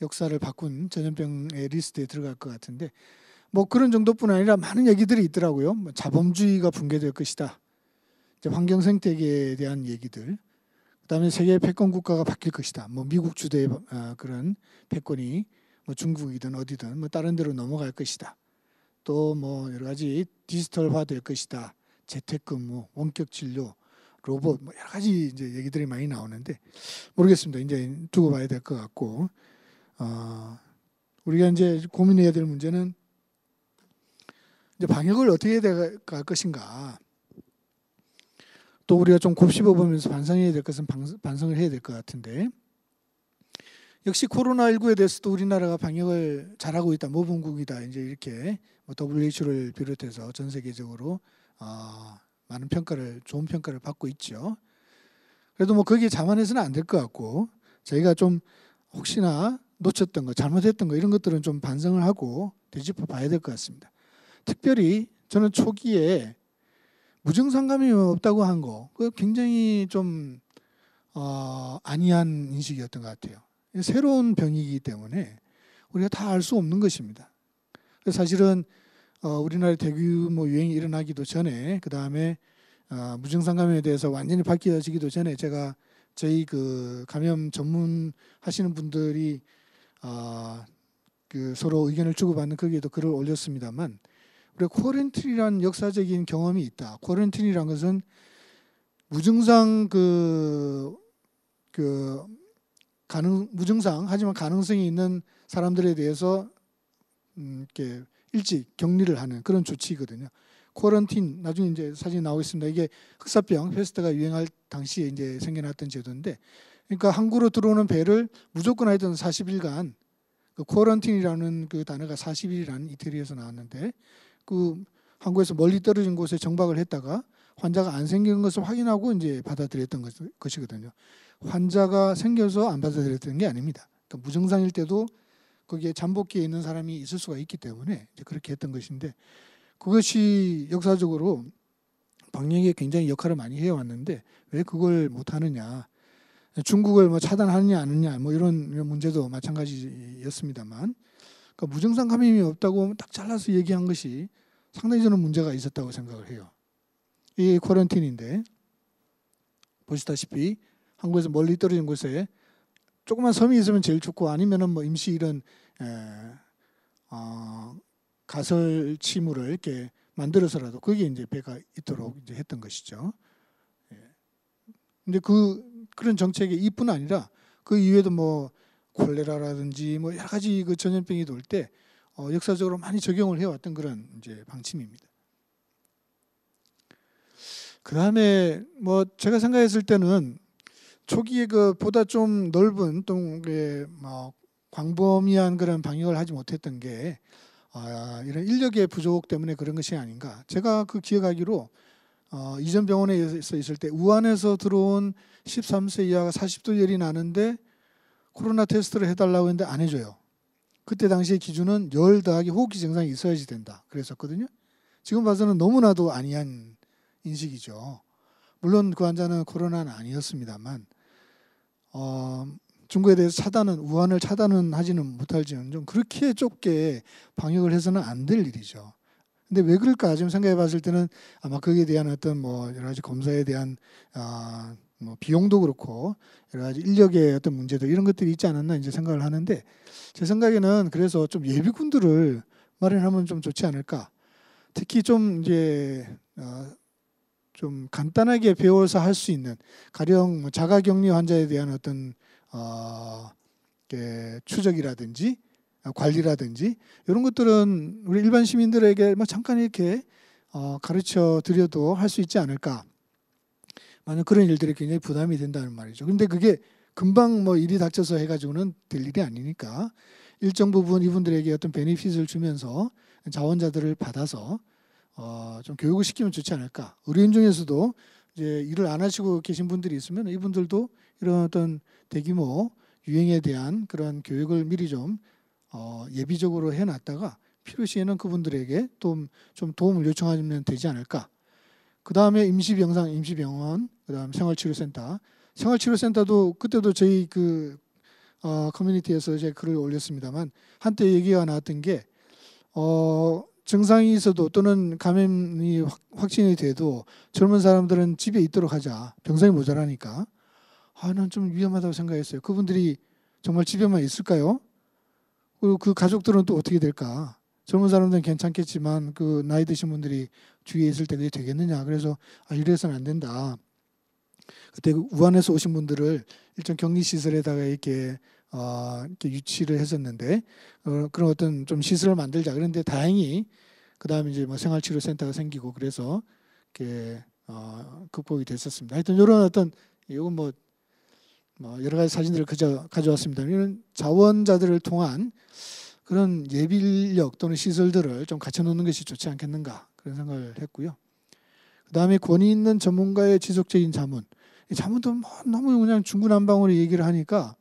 역사를 바꾼 전염병의 리스트에 들어갈 것 같은데, 뭐 그런 정도뿐 아니라 많은 얘기들이 있더라고요. 뭐 자본주의가 붕괴될 것이다, 이제 환경 생태계에 대한 얘기들, 그다음에 세계 패권 국가가 바뀔 것이다. 뭐 미국 주도의 그런 패권이 뭐 중국이든 어디든 뭐 다른 데로 넘어갈 것이다. 또 뭐 여러 가지 디지털화 될 것이다. 재택근무, 원격 진료, 로봇, 뭐 여러 가지 이제 얘기들이 많이 나오는데 모르겠습니다. 이제 두고 봐야 될 것 같고, 우리가 이제 고민해야 될 문제는 이제 방역을 어떻게 해야 갈 것인가. 또 우리가 좀 곱씹어 보면서 반성해야 될 것은 반성을 해야 될 것 같은데, 역시 코로나19에 대해서도 우리나라가 방역을 잘하고 있다, 모범국이다, 이제 이렇게 뭐 WHO를 비롯해서 전 세계적으로 많은 평가를, 좋은 평가를 받고 있죠. 그래도 뭐 거기에 자만해서는 안 될 것 같고, 저희가 좀 혹시나 놓쳤던 거, 잘못했던 거, 이런 것들은 좀 반성을 하고 되짚어 봐야 될 것 같습니다. 특별히 저는 초기에 무증상 감염이 없다고 한 거, 그 굉장히 좀 안이한 인식이었던 것 같아요. 새로운 병이기 때문에 우리가 다 알 수 없는 것입니다. 그래서 사실은 우리나라에 대규모 유행이 일어나기도 전에, 그 다음에 무증상 감염에 대해서 완전히 밝혀지기도 전에 제가 저희 그 감염 전문하시는 분들이 그 서로 의견을 주고받는 거기에도 글을 올렸습니다만, 우리가 쿼런틴이라는 역사적인 경험이 있다. 쿼런틴이라는 것은 무증상 무증상 하지만 가능성이 있는 사람들에 대해서 이렇게 일찍 격리를 하는 그런 조치거든요. 쿼런틴, 나중에 이제 사진 나오고 있습니다. 이게 흑사병 페스트가 유행할 당시에 이제 생겨났던 제도인데, 그러니까 항구로 들어오는 배를 무조건 하여튼 40일간, 그 쿼런틴이라는 그 단어가 40일이라는 이태리에서 나왔는데, 그 항구에서 멀리 떨어진 곳에 정박을 했다가 환자가 안 생기는 것을 확인하고 이제 받아들였던 것이거든요. 환자가 생겨서 안 받아들였던 게 아닙니다. 그러니까 무증상일 때도 거기에 잠복기에 있는 사람이 있을 수가 있기 때문에 이제 그렇게 했던 것인데, 그것이 역사적으로 방역에 굉장히 역할을 많이 해왔는데 왜 그걸 못하느냐, 중국을 뭐 차단하느냐 안 하느냐 뭐 이런 문제도 마찬가지였습니다만, 그러니까 무증상 감염이 없다고 딱 잘라서 얘기한 것이 상당히 저는 문제가 있었다고 생각을 해요. 이게 쿼런틴인데, 보시다시피 한국에서 멀리 떨어진 곳에 조그만 섬이 있으면 제일 좋고, 아니면은 뭐 임시 이런 가설 치물을 이렇게 만들어서라도 거기에 이제 배가 있도록 이제 했던 것이죠. 근데 그런 정책이 이뿐 아니라 그 이외에도 뭐 콜레라라든지 뭐 여러 가지 그 전염병이 돌 때 역사적으로 많이 적용을 해왔던 그런 이제 방침입니다. 그 다음에 뭐 제가 생각했을 때는 초기에 그 보다 좀 넓은 또 뭐 광범위한 그런 방역을 하지 못했던 게 이런 인력의 부족 때문에 그런 것이 아닌가. 제가 그 기억하기로 이전 병원에 있을 때 우한에서 들어온 13세 이하가 40도 열이 나는데 코로나 테스트를 해달라고 했는데 안 해줘요. 그때 당시의 기준은 열 더하기 호흡기 증상이 있어야지 된다 그랬었거든요. 지금 봐서는 너무나도 안이한 인식이죠. 물론 그 환자는 코로나는 아니었습니다만, 중국에 대해서 우한을 차단은 하지는 못할지는 좀 그렇게 좁게 방역을 해서는 안 될 일이죠. 근데 왜 그럴까? 지금 생각해 봤을 때는 아마 거기에 대한 어떤 뭐 여러 가지 검사에 대한 뭐 비용도 그렇고 여러 가지 인력의 어떤 문제들, 이런 것들이 있지 않았나 이제 생각을 하는데, 제 생각에는 그래서 좀 예비군들을 마련하면 좀 좋지 않을까. 특히 좀 이제 좀 간단하게 배워서 할 수 있는 가령 뭐 자가격리 환자에 대한 어떤 추적이라든지 관리라든지 이런 것들은 우리 일반 시민들에게 뭐 잠깐 이렇게 가르쳐 드려도 할 수 있지 않을까. 만약 그런 일들이 굉장히 부담이 된다는 말이죠. 근데 그게 금방 뭐 일이 닥쳐서 해가지고는 될 일이 아니니까 일정 부분 이분들에게 어떤 베네핏을 주면서 자원자들을 받아서 좀 교육을 시키면 좋지 않을까. 의료인 중에서도 이제 일을 안 하시고 계신 분들이 있으면 이분들도 이런 어떤 대규모 유행에 대한 그런 교육을 미리 좀 예비적으로 해놨다가 필요시에는 그분들에게 좀 도움을 요청하면 되지 않을까. 그 다음에 임시병원, 그 다음 생활치료센터. 생활치료센터도 그때도 저희 커뮤니티에서 제가 글을 올렸습니다만 한때 얘기가 나왔던 게 증상이 있어도 또는 감염이 확진이 돼도 젊은 사람들은 집에 있도록 하자. 병상이 모자라니까. 난 좀 위험하다고 생각했어요. 그분들이 정말 집에만 있을까요? 그리고 그 가족들은 또 어떻게 될까? 젊은 사람들은 괜찮겠지만 그 나이 드신 분들이 주위에 있을 때 그게 되겠느냐. 그래서 이래서는 안 된다. 그때 우한에서 오신 분들을 일정 격리시설에다가 이렇게 유치를 했었는데 그런 어떤 좀 시설을 만들자. 그런데 다행히 그 다음에 이제 뭐 생활치료센터가 생기고 그래서 이렇게 극복이 됐었습니다. 하여튼 이런 어떤 이건 뭐 여러 가지 사진들을 가져왔습니다. 이런 자원자들을 통한 그런 예비 인력 또는 시설들을 좀 갖춰놓는 것이 좋지 않겠는가 그런 생각을 했고요. 그 다음에 권위 있는 전문가의 지속적인 자문. 이 자문도 뭐 너무 그냥 중구난방으로 얘기를 하니까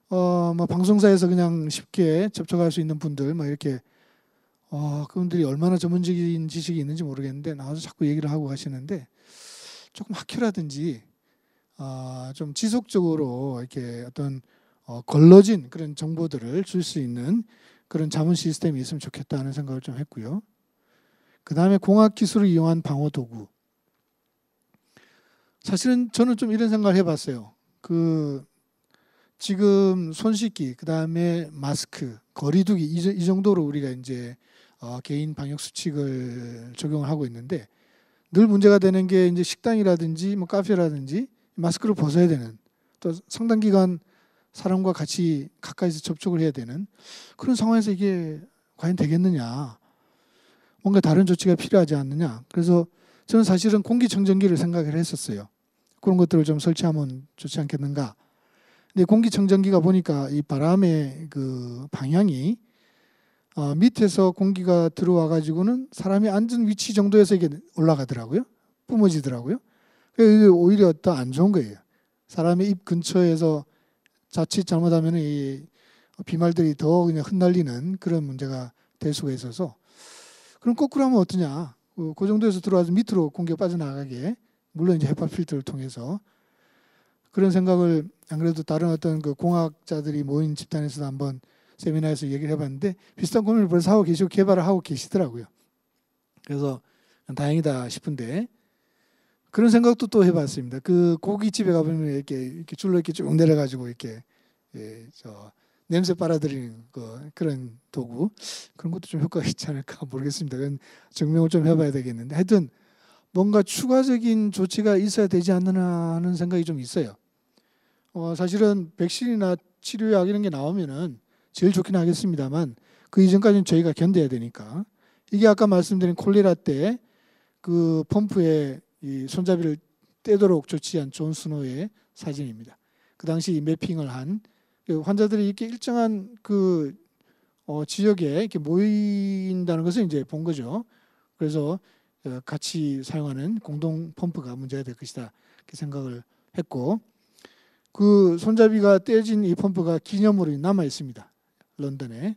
뭐 방송사에서 그냥 쉽게 접촉할 수 있는 분들 막 이렇게 그분들이 얼마나 전문적인 지식이 있는지 모르겠는데 나와서 자꾸 얘기를 하고 가시는데 조금 학회라든지 좀 지속적으로 이렇게 어떤 걸러진 그런 정보들을 줄 수 있는 그런 자문 시스템이 있으면 좋겠다는 생각을 좀 했고요. 그 다음에 공학 기술을 이용한 방어 도구. 사실은 저는 좀 이런 생각을 해봤어요. 지금 손 씻기, 그 다음에 마스크, 거리두기 이 정도로 우리가 이제 개인 방역 수칙을 적용을 하고 있는데 늘 문제가 되는 게 이제 식당이라든지 뭐 카페라든지 마스크를 벗어야 되는 또 상당 기간 사람과 같이 가까이서 접촉을 해야 되는 그런 상황에서 이게 과연 되겠느냐. 뭔가 다른 조치가 필요하지 않느냐. 그래서 저는 사실은 공기청정기를 생각을 했었어요. 그런 것들을 좀 설치하면 좋지 않겠는가. 근데 공기청정기가 보니까 이 바람의 그 방향이 밑에서 공기가 들어와 가지고는 사람이 앉은 위치 정도에서 이게 올라가더라고요. 뿜어지더라고요. 이게 오히려 더 안 좋은 거예요. 사람의 입 근처에서 자칫 잘못하면 이 비말들이 더 그냥 흩날리는 그런 문제가 될 수가 있어서 그럼 거꾸로 하면 어떠냐? 그 정도에서 들어와서 밑으로 공기가 빠져나가게 물론 이제 헤파 필터를 통해서 그런 생각을 안 그래도 다른 어떤 그 공학자들이 모인 집단에서도 한번 세미나에서 얘기를 해봤는데 비슷한 고민을 벌써 하고 계시고 개발을 하고 계시더라고요. 그래서 다행이다 싶은데 그런 생각도 또 해봤습니다. 그 고깃집에 가보면 이렇게 줄로 이렇게 쭉 내려가지고 이렇게 냄새 빨아들이는 그런 도구 그런 것도 좀 효과가 있지 않을까 모르겠습니다. 그건 증명을 좀 해봐야 되겠는데 하여튼 뭔가 추가적인 조치가 있어야 되지 않느냐 하는 생각이 좀 있어요. 사실은 백신이나 치료약 이런 게 나오면은 제일 좋긴 하겠습니다만 그 이전까지는 저희가 견뎌야 되니까 이게 아까 말씀드린 콜레라 때 그 펌프에 이 손잡이를 떼도록 조치한 존 스노의 사진입니다. 그 당시 매핑을 한 환자들이 이렇게 일정한 그 지역에 이렇게 모인다는 것을 이제 본 거죠. 그래서 같이 사용하는 공동 펌프가 문제가 될 것이다 이렇게 생각을 했고 그 손잡이가 떼진 이 펌프가 기념으로 남아 있습니다. 런던에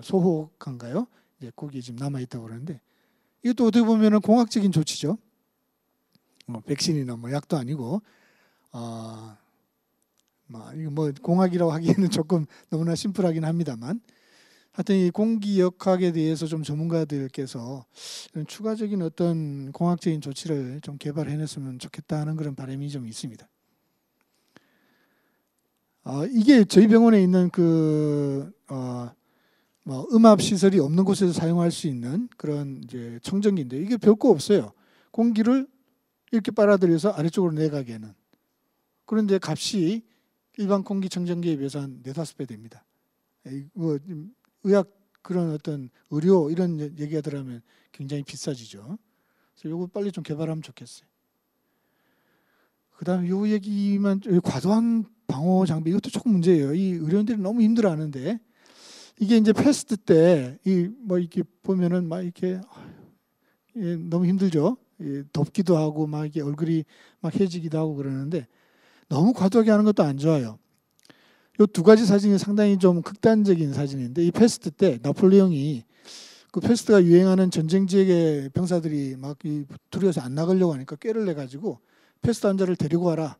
소호관가요? 이제 거기 지금 남아 있다고 그러는데 이것도 어떻게 보면은 공학적인 조치죠. 백신이나 뭐 약도 아니고 이거 뭐 공학이라고 하기에는 조금 너무나 심플하긴 합니다만 하여튼 이 공기역학에 대해서 좀 전문가들께서 이런 추가적인 어떤 공학적인 조치를 좀 개발해냈으면 좋겠다는 그런 바람이 좀 있습니다. 이게 저희 병원에 있는 음압 시설이 없는 곳에서 사용할 수 있는 그런 이제 청정기인데 이게 별거 없어요. 공기를 이렇게 빨아들여서 아래쪽으로 내가게는. 그런데 값이 일반 공기청정기에 비해서 한 4-5배 됩니다. 뭐 의학 그런 어떤 의료 이런 얘기가 들어가면 굉장히 비싸지죠. 그래서 이거 빨리 좀 개발하면 좋겠어요. 그다음에 요 얘기만, 과도한 방호 장비 이것도 조금 문제예요. 이 의료인들이 너무 힘들어하는데 이게 이제 패스트 때 이 뭐 이렇게 보면은 막 이렇게 너무 힘들죠. 덥기도 하고 막 이게 얼굴이 막 해지기도 하고 그러는데 너무 과도하게 하는 것도 안 좋아요. 요 두 가지 사진이 상당히 좀 극단적인 사진인데 이 패스트 때 나폴레옹이 그 패스트가 유행하는 전쟁 지역의 병사들이 막 두려워서 안 나가려고 하니까 꾀를 내 가지고 패스트 환자를 데리고 와라.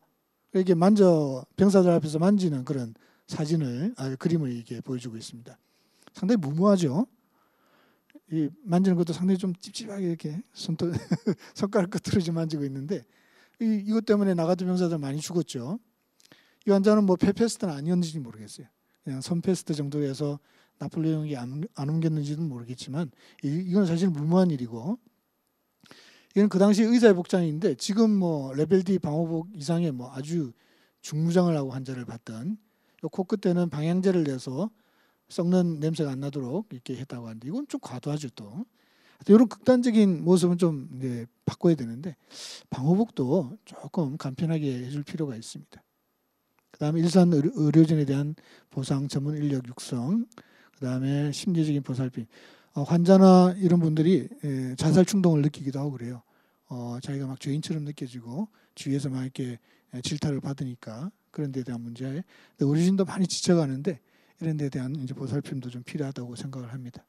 이렇게 병사들 앞에서 만지는 그런 사진을 그림을 이렇게 보여주고 있습니다. 상당히 무모하죠. 이 만지는 것도 상당히 좀 찝찝하게 이렇게 손가락 끝으로 좀 만지고 있는데 이것 때문에 나가던 병사들 많이 죽었죠. 이 환자는 뭐 폐패스트는 아니었는지 모르겠어요. 그냥 선패스트 정도에서 나폴레옹이 안 옮겼는지는 모르겠지만 이건 사실 무모한 일이고, 이건 그 당시 의사의 복장인데 지금 뭐 레벨 D 방호복 이상의 뭐 아주 중무장을 하고 환자를 봤던, 코끝에는 방향제를 내서 썩는 냄새가 안 나도록 이렇게 했다고 하는데 이건 좀 과도하죠. 또 이런 극단적인 모습은 좀 이제 바꿔야 되는데 방호복도 조금 간편하게 해줄 필요가 있습니다. 그다음에 일선 의료진에 대한 보상, 전문 인력 육성, 그다음에 심리적인 보살핌. 환자나 이런 분들이 자살 충동을 느끼기도 하고 그래요. 자기가 막 죄인처럼 느껴지고 주위에서 막 이렇게 질타를 받으니까 그런 데에 대한 문제. 의료진도 많이 지쳐가는데 이런 데에 대한 이제 보살핌도 좀 필요하다고 생각을 합니다.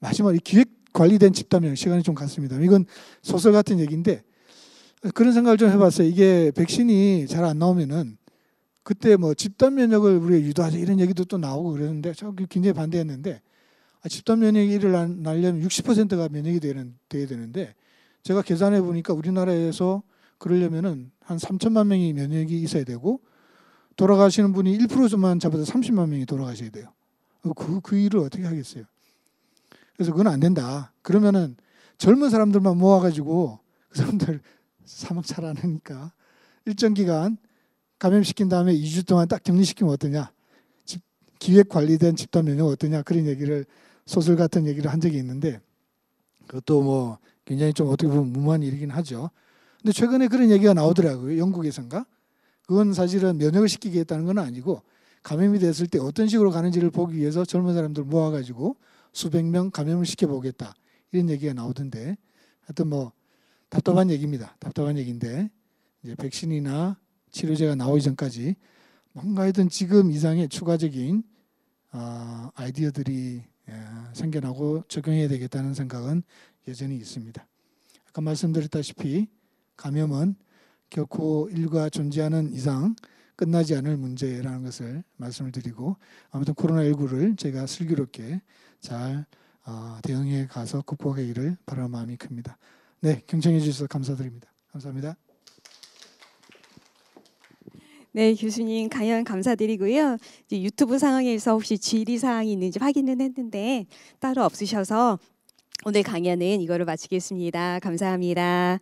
마지막 이 기획 관리된 집단면 시간이 좀 갔습니다. 이건 소설 같은 얘기인데 그런 생각을 좀 해봤어요. 이게 백신이 잘 안 나오면은 그때 뭐 집단 면역을 우리가 유도하자 이런 얘기도 또 나오고 그러는데 저 굉장히 반대했는데 집단 면역이 일어나려면 60%가 면역이 돼야 되는데 제가 계산해 보니까 우리나라에서 그러려면은 한 3천만 명이 면역이 있어야 되고 돌아가시는 분이 1%만 잡아도 30만 명이 돌아가셔야 돼요. 그 일을 어떻게 하겠어요? 그래서 그건 안 된다. 그러면은 젊은 사람들만 모아가지고 그 사람들 사망 잘 안 하니까 일정 기간 감염시킨 다음에 2주 동안 딱 격리시키면 어떠냐. 기획 관리된 집단 면역 어떠냐. 그런 얘기를 소설 같은 얘기를 한 적이 있는데 그것도 뭐 굉장히 좀 어떻게 보면 무모한 일이긴 하죠. 근데 최근에 그런 얘기가 나오더라고요. 영국에선가. 그건 사실은 면역을 시키겠다는 건 아니고 감염이 됐을 때 어떤 식으로 가는지를 보기 위해서 젊은 사람들 모아가지고 수백 명 감염을 시켜보겠다. 이런 얘기가 나오던데 하여튼 뭐 답답한 얘기입니다. 답답한 얘기인데 이제 백신이나 치료제가 나오기 전까지 뭔가 하여튼 지금 이상의 추가적인 아이디어들이 생겨나고 적용해야 되겠다는 생각은 여전히 있습니다. 아까 말씀드렸다시피 감염은 결코 인류가 존재하는 이상 끝나지 않을 문제라는 것을 말씀을 드리고 아무튼 코로나19를 제가 슬기롭게 잘 대응해 가서 극복하기를 바라는 마음이 큽니다. 네, 경청해 주셔서 감사드립니다. 감사합니다. 네, 교수님 강연 감사드리고요. 이제 유튜브 상황에서 혹시 질의 사항이 있는지 확인은 했는데 따로 없으셔서 오늘 강연은 이거로 마치겠습니다. 감사합니다.